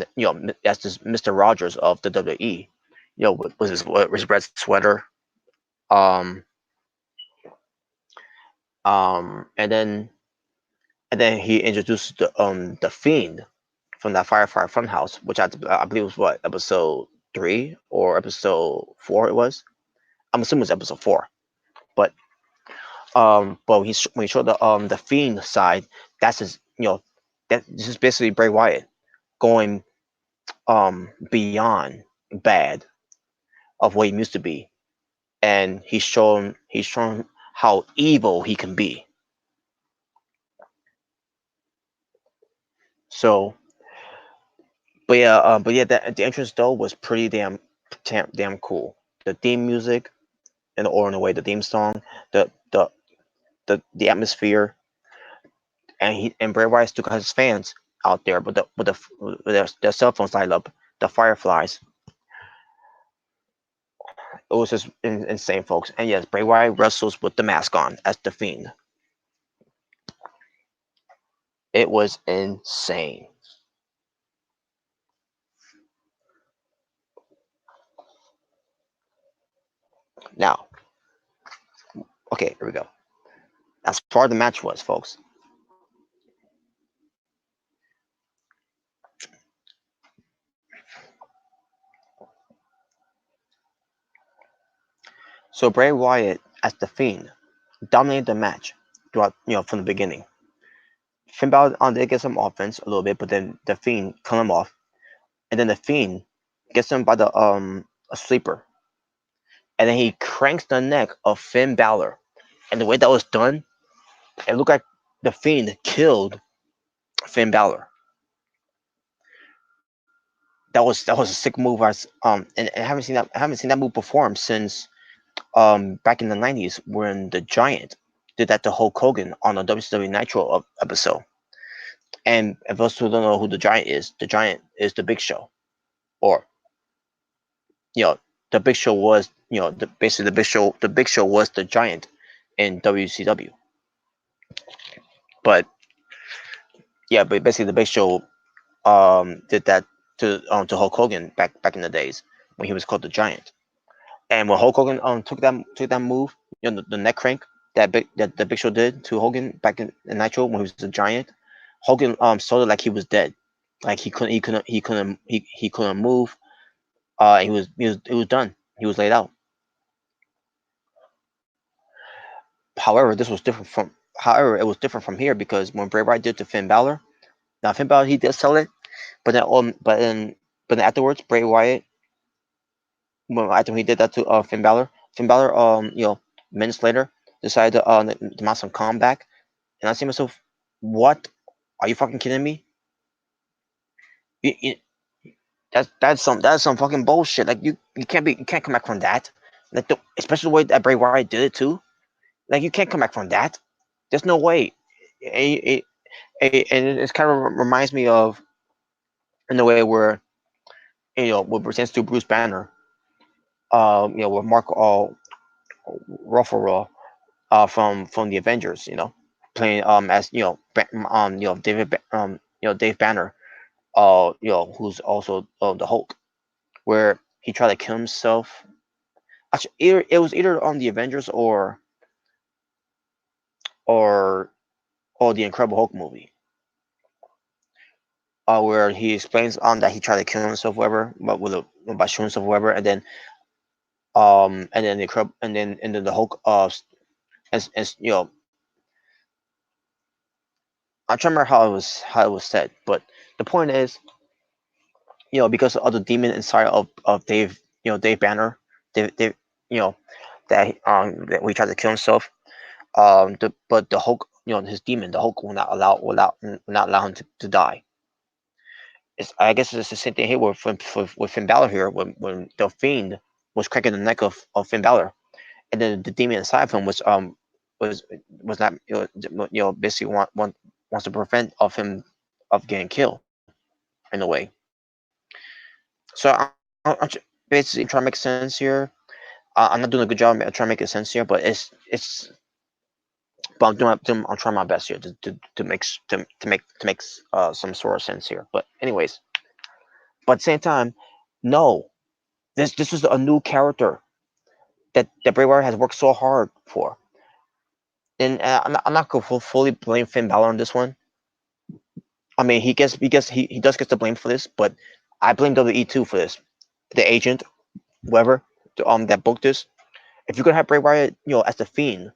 this Mr. Rogers of the WWE, with his red sweater. um and then he introduced the Fiend from that Firefly Funhouse, which I believe was what, episode 3 or episode 4 it was. I'm assuming it's episode 4. But when he showed the Fiend side, that's his, that this is basically Bray Wyatt going beyond bad of what he used to be, and he's shown how evil he can be. So, but yeah, the entrance though was pretty damn cool. The theme music, or in a way the theme song, the the the atmosphere, and Bray Wyatt still got his fans out there, but their cell phones light up, the fireflies. It was just insane, folks. And yes, Bray Wyatt wrestles with the mask on as the Fiend. It was insane. Now, okay, here we go. As far as the match was, folks. So Bray Wyatt as the Fiend dominated the match throughout, from the beginning. Finn Balor did get some offense a little bit, but then the Fiend cut him off, and then the Fiend gets him by the a sleeper, and then he cranks the neck of Finn Balor, and the way that was done, it looked like the Fiend killed Finn Balor. That was a sick move. And I haven't seen that move performed since back in the '90s when the Giant did that to Hulk Hogan on a WCW Nitro episode. And if those who don't know who the Giant is the Big Show, or you know, the Big Show was basically the Big Show was the Giant in WCW. But yeah, but basically the Big Show did that to Hulk Hogan back in the days when he was called the Giant. And when Hulk Hogan took that move, the neck crank that the Big Show did to Hogan back in Nitro when he was the Giant, Hogan sold it like he was dead, like he couldn't move. He was done. He was laid out. However, this was different from. However, it was different from here because when Bray Wyatt did to Finn Balor, now Finn Balor he did sell it, but then afterwards Bray Wyatt, when after he did that to Finn Balor minutes later decided to mount some comeback, and I say to myself, what? Are you fucking kidding me? You, that's some fucking bullshit. Like you can't come back from that. Like especially the way that Bray Wyatt did it too. Like you can't come back from that. There's no way. And it kind of reminds me of in the way where what pertains to Bruce Banner, with Mark Ruffalo, from the Avengers, playing as Dave Banner, who's also the Hulk, where he tried to kill himself. Actually, it was either on the Avengers or or the Incredible Hulk movie, where he explains that he tried to kill himself, whatever, but by shooting himself, whatever, and then the Hulk, as I'm trying to remember how it was said, but the point is, because of the demon inside of Dave Banner, Dave, you know, that we tried to kill himself. But the Hulk, his demon, the Hulk will not allow him to die. I guess it's the same thing here with Finn Balor here when the Fiend was cracking the neck of Finn Balor, and then the demon inside of him was not basically wants to prevent of him of getting killed in a way. So basically trying to make sense here. I'm not doing a good job trying to make it sense here, but it's but I'm trying my best here to make some sort of sense here. But anyways, but at the same time, no, this is a new character that Bray Wyatt has worked so hard for, and I'm not going to fully blame Finn Balor on this one. I mean, he does get the blame for this, but I blame WWE too for this. The agent, whoever, that booked this. If you're gonna have Bray Wyatt, as the Fiend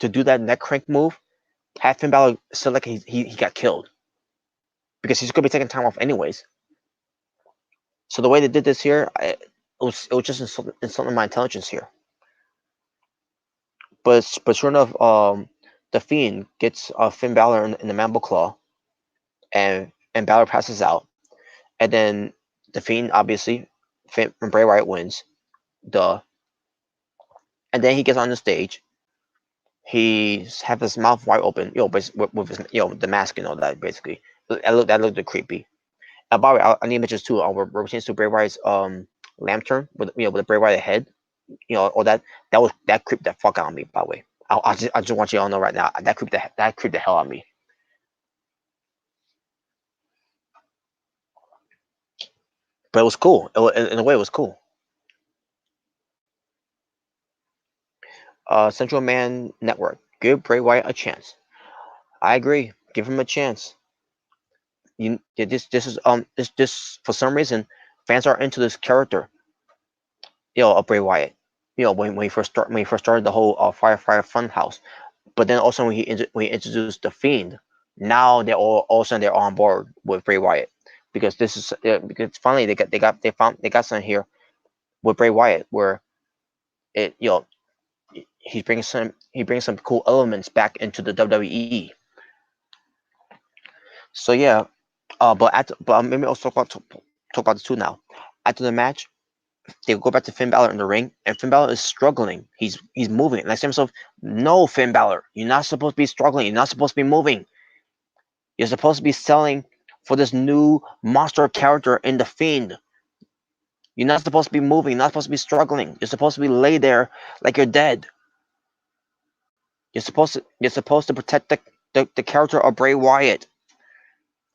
to do that neck crank move, have Finn Balor still like he got killed because he's gonna be taking time off anyways. So the way they did this here, it was just insulting my intelligence here. But sure enough, the Fiend gets Finn Balor in the Mambo Claw, and Balor passes out, and then the Fiend obviously, Bray Wyatt wins, duh, and then he gets on the stage. He have his mouth wide open, with his, the mask and all that. Basically, that looked creepy. And by the way, I need to mention too. We're changed to Bray Wyatt's lantern with the Bray Wyatt head. All that creeped the fuck out of me. By the way, I just want you all to know right now that creeped the hell out of me. But it was cool. In a way, it was cool. Central Man Network, give Bray Wyatt a chance. I agree. Give him a chance. This for some reason fans are into this character, of Bray Wyatt. When he first started the whole Firefly Funhouse, but then also when he introduced the Fiend, now all of a sudden they're on board with Bray Wyatt because because finally they got something here with Bray Wyatt where it he brings some cool elements back into the WWE. So yeah, but maybe also talk about this too now. After the match, they go back to Finn Balor in the ring, and Finn Balor is struggling. He's moving. And I say to myself, no, Finn Balor, you're not supposed to be struggling. You're not supposed to be moving. You're supposed to be selling for this new monster character in the Fiend. You're not supposed to be moving. You're not supposed to be struggling. You're supposed to be lay there like you're dead. You're supposed to protect the character of Bray Wyatt,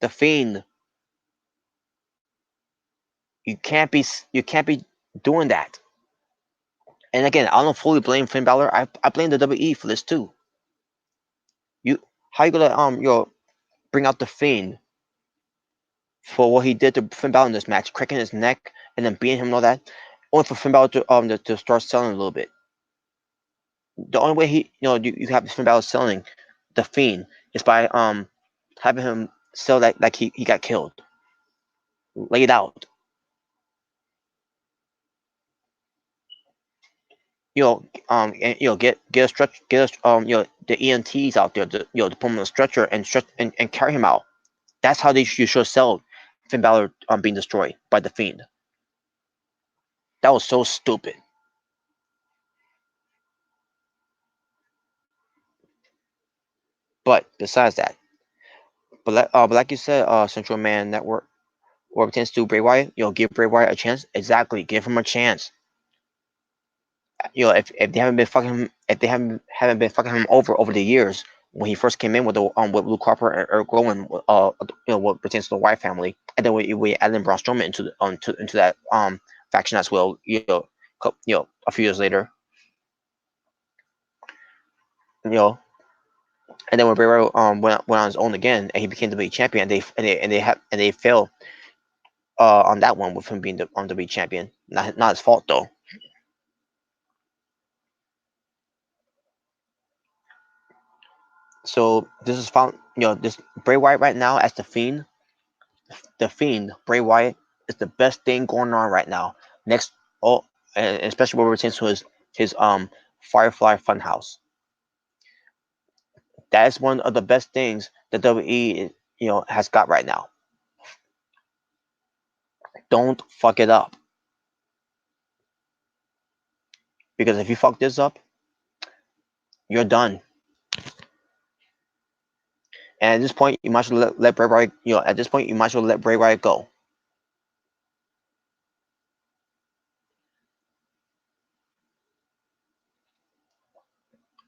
the Fiend. You can't be doing that. And again, I don't fully blame Finn Balor. I blame the WWE for this too. You how you gonna bring out the Fiend for what he did to Finn Balor in this match, cracking his neck and then beating him and all that, only for Finn Balor to start selling a little bit. The only way you have Finn Balor selling the Fiend is by having him sell that like he got killed, laid out. And, get a stretch, the EMTs out there, to put him on a stretcher and stretch and carry him out. That's how you should sell Finn Balor being destroyed by the Fiend. That was so stupid. But besides that, but like you said, Central Man Network, or pretends to Bray Wyatt, give Bray Wyatt a chance. Exactly, give him a chance. If they haven't been fucking him, if they haven't been fucking him over the years when he first came in with the with Luke Harper and Eric Rowan, what pertains to the Wyatt family, and then we added in Braun Strowman into that faction as well. A few years later, you know, and then when Bray Wyatt went on his own again and he became the WWE champion, and they failed on that one with him being the WWE champion. Not his fault though. So this is found, this Bray Wyatt right now as the Fiend. The Fiend, Bray Wyatt, is the best thing going on right now. Next, oh, and especially what pertains to his Firefly Funhouse. That is one of the best things that WWE has got right now. Don't fuck it up, because if you fuck this up, you're done. And at this point, you might as well let Bray Wyatt. At this point, you might as well let Bray Wyatt go.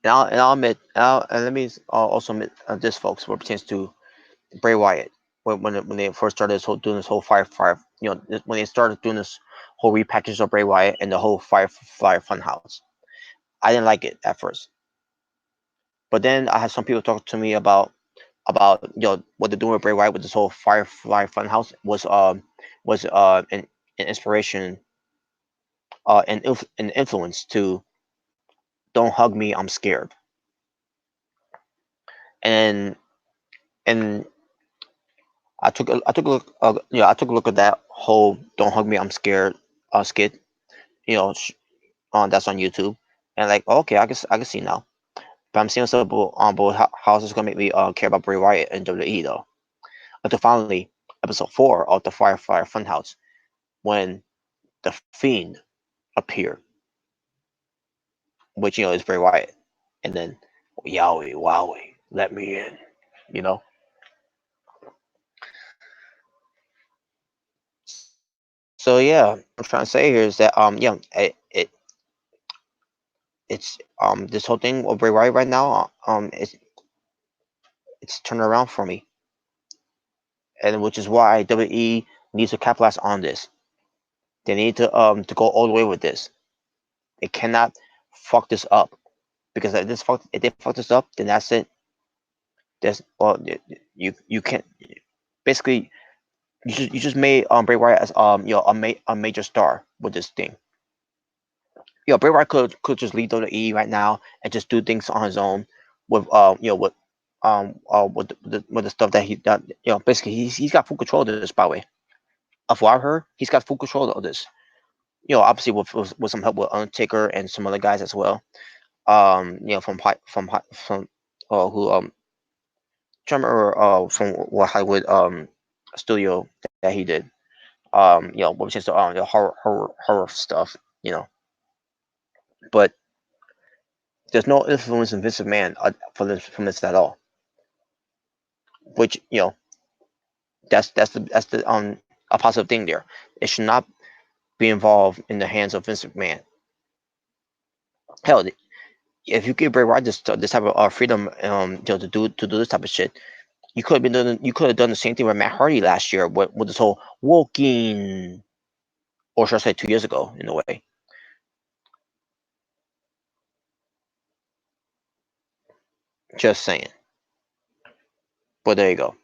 And I'll admit, and let me also admit this, folks, what pertains to Bray Wyatt. When they first started doing this whole fire, when they started doing this whole repackage of Bray Wyatt and the whole Firefly Funhouse, I didn't like it at first. But then I had some people talk to me about what they're doing with Bray Wyatt with this whole Firefly Funhouse was an inspiration, an influence to Don't Hug Me, I'm Scared. And and I took a look, I took a look at that whole "Don't Hug Me, I'm Scared" skit, you know, that's on YouTube, and like, okay, I can see now. But I'm seeing stuff on both how is this gonna make me care about Bray Wyatt and WWE though. Until finally, episode 4 of the Firefly Funhouse, when the Fiend appeared, which is Bray Wyatt, and then Yowie Wowie, let me in, you know. So yeah, I'm trying to say here is that it's this whole thing with Bray Wyatt right now it's turned around for me, and which is why WWE needs to capitalize on this. They need to go all the way with this. They cannot fuck this up, because if they fuck this up, then that's it. That's you can't, basically, you just made Bray Wyatt as a major star with this thing. Bray Wyatt could just leave WWE right now and just do things on his own with with the stuff that he done. Basically he's got full control of this, by the way. Of what I've heard, he's got full control of this. Obviously with some help with Undertaker and some other guys as well. From who trying to remember from what Hollywood studio that he did. What was just the horror stuff. But there's no influence in Vince McMahon from this at all. Which that's the a positive thing there. It should not be involved in the hands of Vince McMahon. Hell, if you give Bray Wyatt this type of freedom, to do this type of shit, you could have done the same thing with Matt Hardy last year with this whole walking, or should I say 2 years ago, in a way. Just saying. But there you go.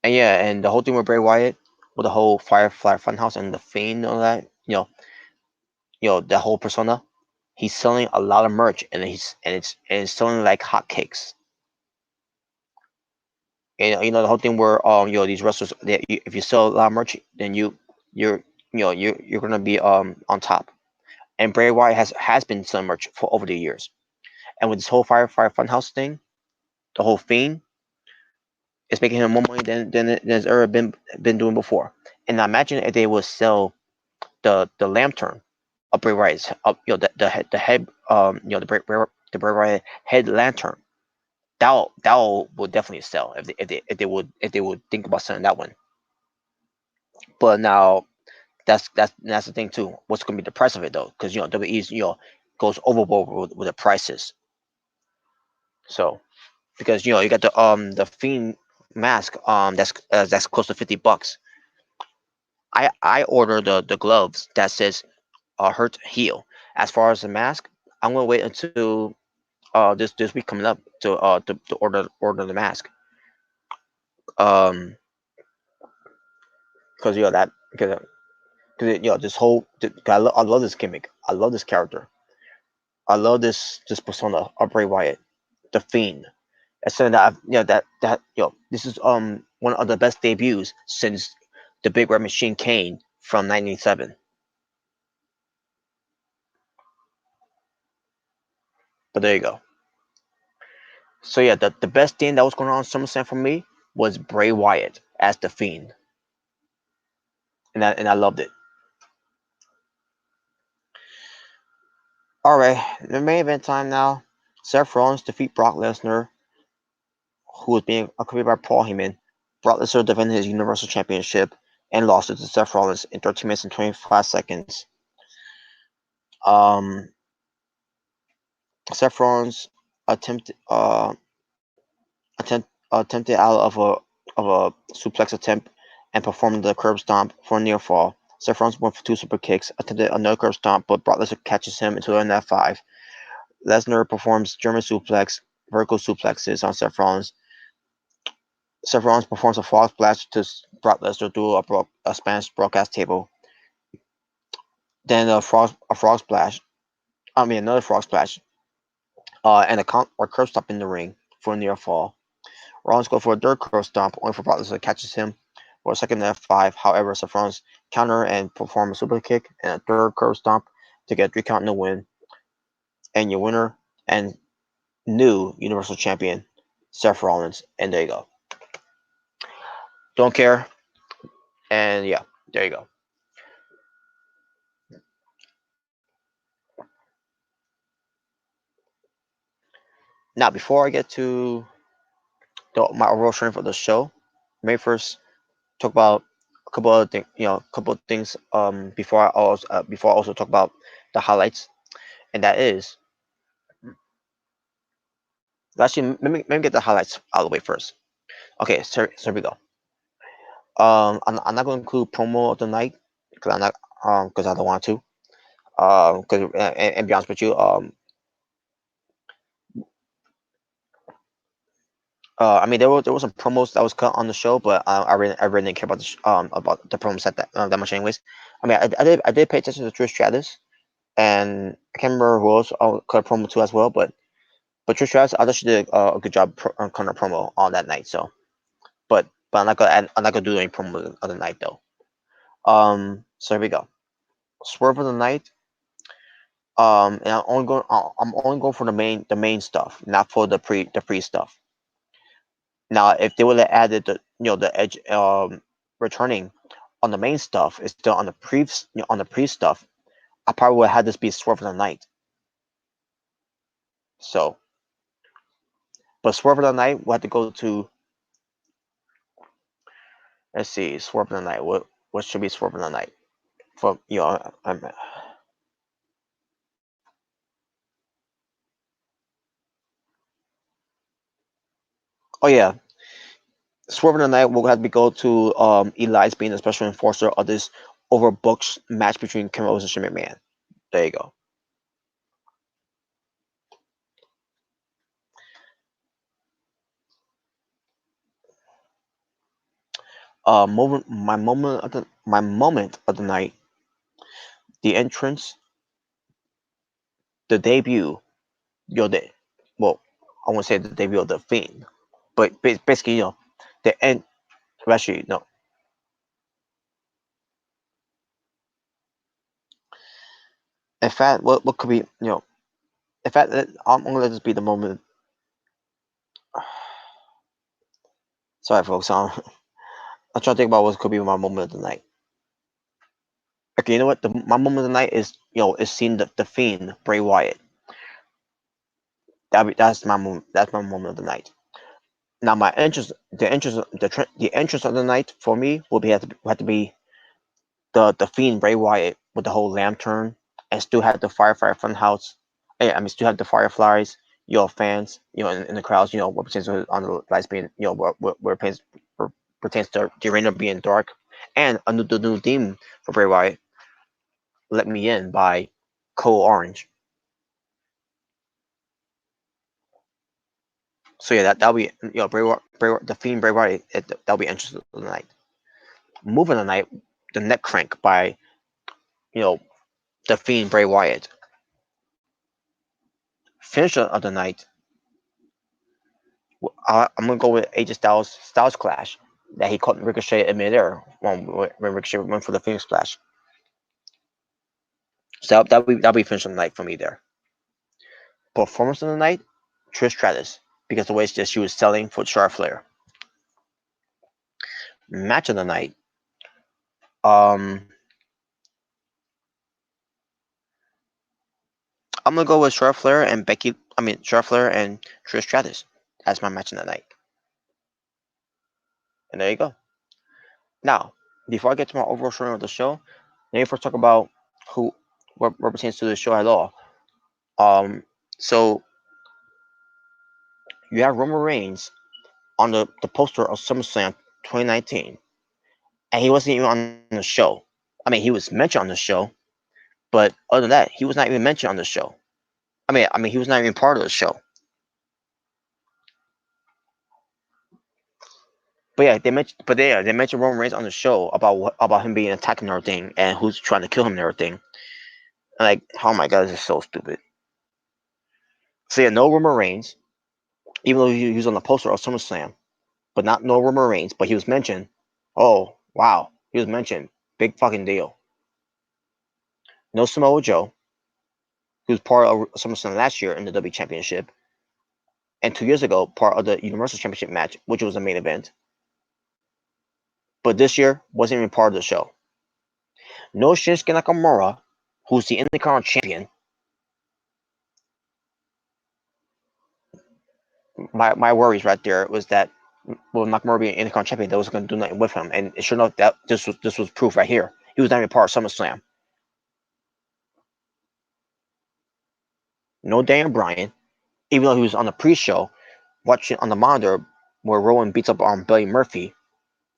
And yeah, and the whole thing with Bray Wyatt, with the whole Firefly Funhouse and the Fiend and all that, the whole persona, he's selling a lot of merch, and it's selling like hotcakes. And the whole thing where these wrestlers, if you sell a lot of merch, then you're you're gonna be on top. And Bray Wyatt has been selling merch for over the years. And with this whole Firefly Funhouse thing, the whole Fiend, it's making him more money than has ever been doing before. And I imagine if they would sell the lantern of Bray Wyatt's up, the head the Bray Wyatt head lantern, that would definitely sell if they would think about selling that one. But now that's the thing too. What's going to be the price of it though? Because WWE's goes overboard with the prices. So because you got the Fiend mask that's close to $50. I ordered the gloves that says hurt heal. As far as the mask, I'm gonna wait until this week coming up to order the mask. Um, because that because this whole I love this gimmick. I love this character. I love this persona of Bray Wyatt, the Fiend. It's something that this is one of the best debuts since the Big Red Machine Kane from '97. But there you go. So yeah, the best thing that was going on SummerSlam for me was Bray Wyatt as the Fiend, and I loved it. All right, the main event time now. Seth Rollins defeat Brock Lesnar, who was being accompanied by Paul Heyman. Brock Lesnar defended his Universal Championship and lost it to Seth Rollins in 13 minutes and 25 seconds. Um, Seth Rollins attempted attempted out of a suplex attempt and performed the curb stomp for a near fall. Seth Rollins went for two super kicks, attempted another curb stomp, but Brock Lesnar catches him into an F5. Lesnar performs German suplex, vertical suplexes on Seth Rollins. Seth Rollins performs a frog splash to Brock Lesnar through a Spanish broadcast table. Then a frog splash. Another frog splash. And a count or curb stomp in the ring for a near fall. Rollins goes for a third curb stomp, only for Brock Lesnar catches him for a second F5. However, Seth Rollins counter and perform a super kick and a third curb stomp to get 3 count in the win. And your winner and new Universal Champion, Seth Rollins. And there you go. Don't care. And yeah, there you go. Now, before I get to my overall strength for the show, may first talk about a couple of things. A couple of things. Before I also talk about the highlights, and that is actually let me get the highlights out of the way first. Okay, so here we go. I'm not going to include promo of the night because I don't want to. Because and be honest with you, there were some promos that was cut on the show, but I really didn't care about the promos that much anyways. I did pay attention to Trish Stratus, and I can't remember who else cut a promo too as well, but Trish Stratus, I thought she did a good job cutting a promo on that night. So, but I'm not gonna do any promo of the night though. So here we go. Swerve of the night. And I'm only going for the main stuff, not for the pre stuff. Now, if they would have added the edge returning on the main stuff, it's still on the pre stuff. I probably would have had this be Swerve of the night. So, but Swerve of the night, we'll have to go to. Let's see, Swerve of the night. What should be Swerve of the night? For oh yeah, Swerve of the night will have to go to Elias being the special enforcer of this overbooked match between Kevin Owens and Shane McMahon. There you go. My moment of the night, the entrance, the debut, you know, the well, I won't say the debut of the Fiend, but basically, the end. Actually, no. In fact, what could be, in fact, I'm gonna let this be the moment. Sorry, folks. I'm trying to think about what could be my moment of the night. Okay, you know what? My moment of the night is, is seeing the Fiend Bray Wyatt. That's my moment. That's my moment of the night. Now, the entrance of the night for me will be have to be the Fiend Bray Wyatt with the whole lantern, and still have the Firefly Funhouse. Yeah, I mean, still have the Fireflies, fans, in the crowds, what pertains to on the lights being, where pertains to the arena being dark, and the new theme for Bray Wyatt, "Let Me In" by Cole Orange. So yeah, that'll be, the Fiend Bray Wyatt. That'll be interesting tonight. Moving the night, the Neck Crank by, you know the Fiend Bray Wyatt. Finisher of the night, I'm gonna go with AJ Styles Clash that he caught Ricochet in midair when Ricochet went for the Phoenix Splash. So that'll be finish of the night for me there. Performance of the night, Trish Stratus, because the way she was selling for Charlotte Flair. Match of the night, um, I'm gonna go with Charlotte Flair and Becky. I mean Charlotte Flair and Trish Stratus. That's my match of the night. And there you go. Now, before I get to my overall showing of the show, let me first talk about who what pertains to the show at all. Um, so you have Roman Reigns on the poster of SummerSlam 2019, and he wasn't even on the show. I mean, he was mentioned on the show, but other than that, he was not even mentioned on the show. He was not even part of the show. But yeah, they mentioned Roman Reigns on the show about him being attacked and everything, and who's trying to kill him and everything. And like, oh my god, this is so stupid. So yeah, no Roman Reigns, even though he was on the poster of SummerSlam, but not no Roman Reigns, but he was mentioned. Oh wow, he was mentioned. Big fucking deal. No Samoa Joe, who was part of SummerSlam last year in the W Championship, and 2 years ago part of the Universal Championship match, which was a main event. But this year wasn't even part of the show. No Shinsuke Nakamura, who's the Intercontinental Champion. My worries right there was that, well, Nakamura being Intercontinental Champion, that was going to do nothing with him, and sure enough, that this was proof right here. He was not even part of SummerSlam. No Daniel Bryan, even though he was on the pre-show, watching on the monitor where Rowan beats up on Billy Murphy.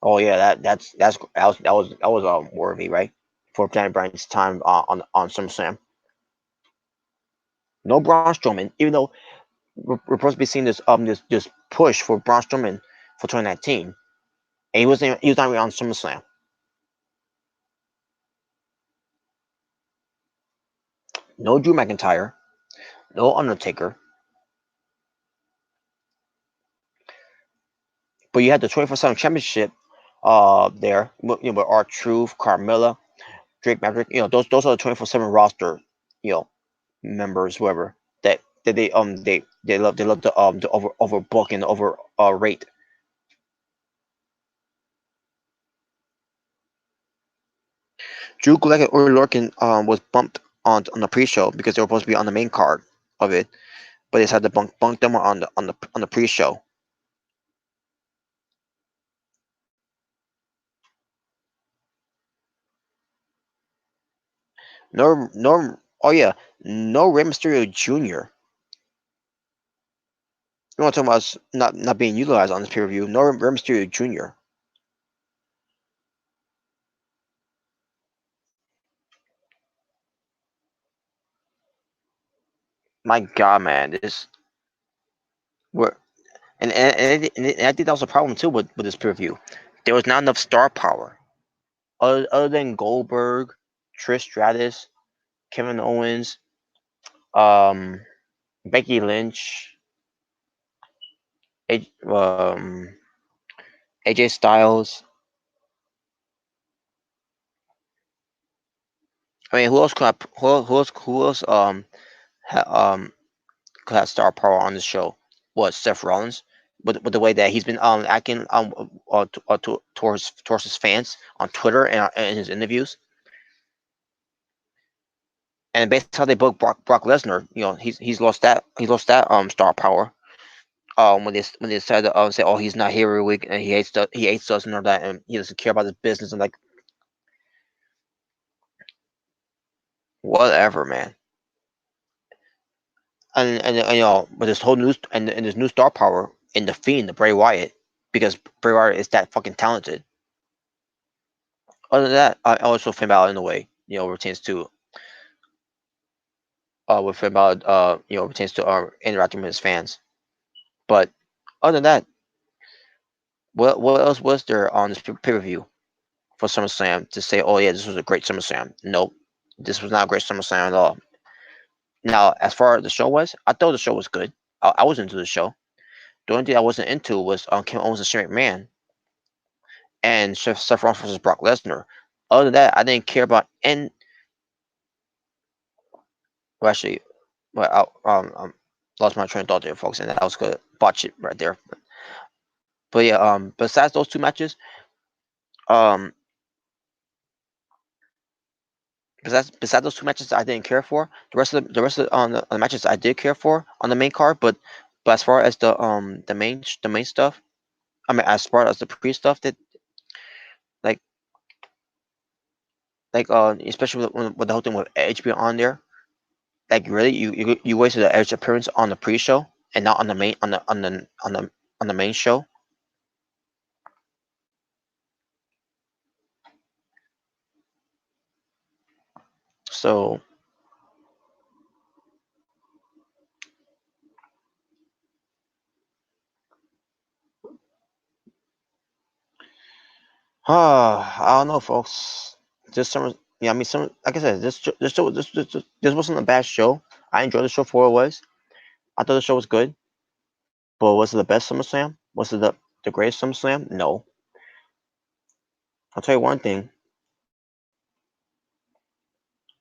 Oh yeah, that was worthy, right, for Daniel Bryan's time on SummerSlam. No Braun Strowman, even though we're supposed to be seeing this push for Braun Strowman for 2019, and he was not even on SummerSlam. No Drew McIntyre, no Undertaker, but you had the 24/7 Championship there, with R-Truth, Carmella, Drake Maverick. Those are the 24/7 roster, you know members, whoever that they love to overbook and over rate. Drew Gulak and Ori Lorcan was bumped on the pre-show because they were supposed to be on the main card of it, but they decided to bunk them on the pre-show. No, oh yeah, no Rey Mysterio Jr. You want to talk about not being utilized on this pay per view? No Rey Mysterio Jr. My God, man, this we're and I think that was a problem too with this pay per view. There was not enough star power. Other than Goldberg, Trish Stratus, Kevin Owens, um, Becky Lynch, A- um, AJ Styles. I mean, who else could have, who else could have star power on the show? Was Seth Rollins, with the way that he's been acting towards his fans on Twitter and his interviews, and based on how they booked Brock Lesnar, he's lost that star power. When they said say, oh, he's not here every week and he hates us and all that, and he doesn't care about his business, and like, whatever, man. And but this whole news and this new star power in the Fiend, the Bray Wyatt, because Bray Wyatt is that fucking talented. Other than that, I also Finn Balor in a way, retains to with Finn Balor, retains to interacting with his fans. But other than that, what else was there on this pay per view for SummerSlam to say, oh yeah, this was a great SummerSlam? Nope, this was not a great SummerSlam at all. Now, as far as the show was, I thought the show was good. I was into the show. The only thing I wasn't into was Kevin Owens and Shane McMahon and Seth Rollins versus Brock Lesnar. Other than that, I didn't care about and well, actually, well, lost my train of thought there, folks, and that was good. Botch it right there. But yeah, besides those two matches, um, besides those two matches I didn't care for. The rest of the matches I did care for on the main card, but as far as the main stuff, I mean, as far as the pre stuff, that like especially with the whole thing with Edge being on there, like really you wasted the Edge appearance on the pre show and not on the main on the main show. So I don't know, folks. Just some, yeah. I mean, some. Like I said, this wasn't a bad show. I enjoyed the show for what it was. I thought the show was good, but was it the best SummerSlam? Was it the greatest SummerSlam? No. I'll tell you one thing.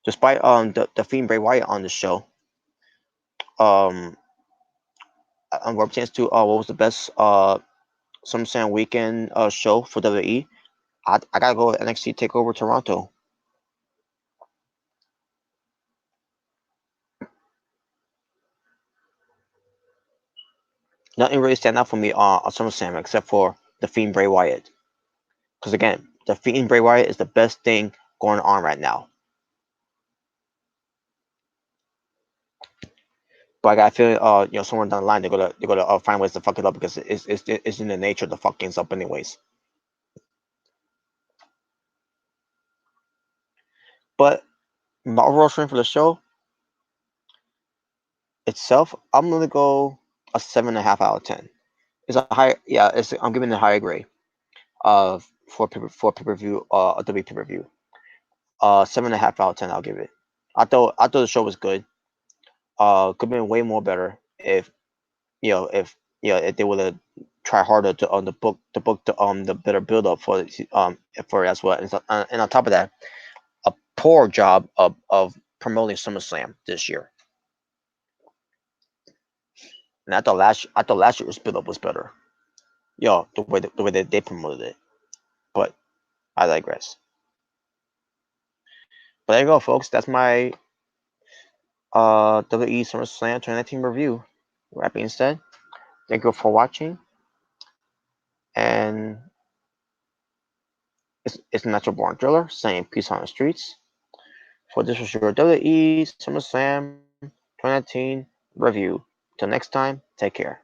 Despite the Fiend Bray Wyatt on the show, um, what pertains to what was the best SummerSlam weekend show for WWE? I gotta go with NXT Takeover Toronto. Nothing really stand out for me on SummerSlam except for the Fiend Bray Wyatt. Because again, the Fiend Bray Wyatt is the best thing going on right now. But I got a feeling, somewhere down the line they're gonna find ways to fuck it up because it's in the nature to fuck things up anyways. But my overall strength for the show itself, I'm gonna go a 7.5 out of 10. It's a high, yeah. I'm giving it a higher grade for pay per view a W pay per view. 7.5 out of 10. I'll give it. I thought the show was good. Could have been way more better if if if they would have tried harder to the better build up for it as well. And on top of that, a poor job of promoting SummerSlam this year. And I thought last year's build up was better. The way that they promoted it. But I digress. But there you go, folks. That's my WWE SummerSlam 2019 review. With that being said, thank you for watching. And it's Natural Born Driller saying peace on the streets. For this was your WWE SummerSlam 2019 review. Till next time, take care.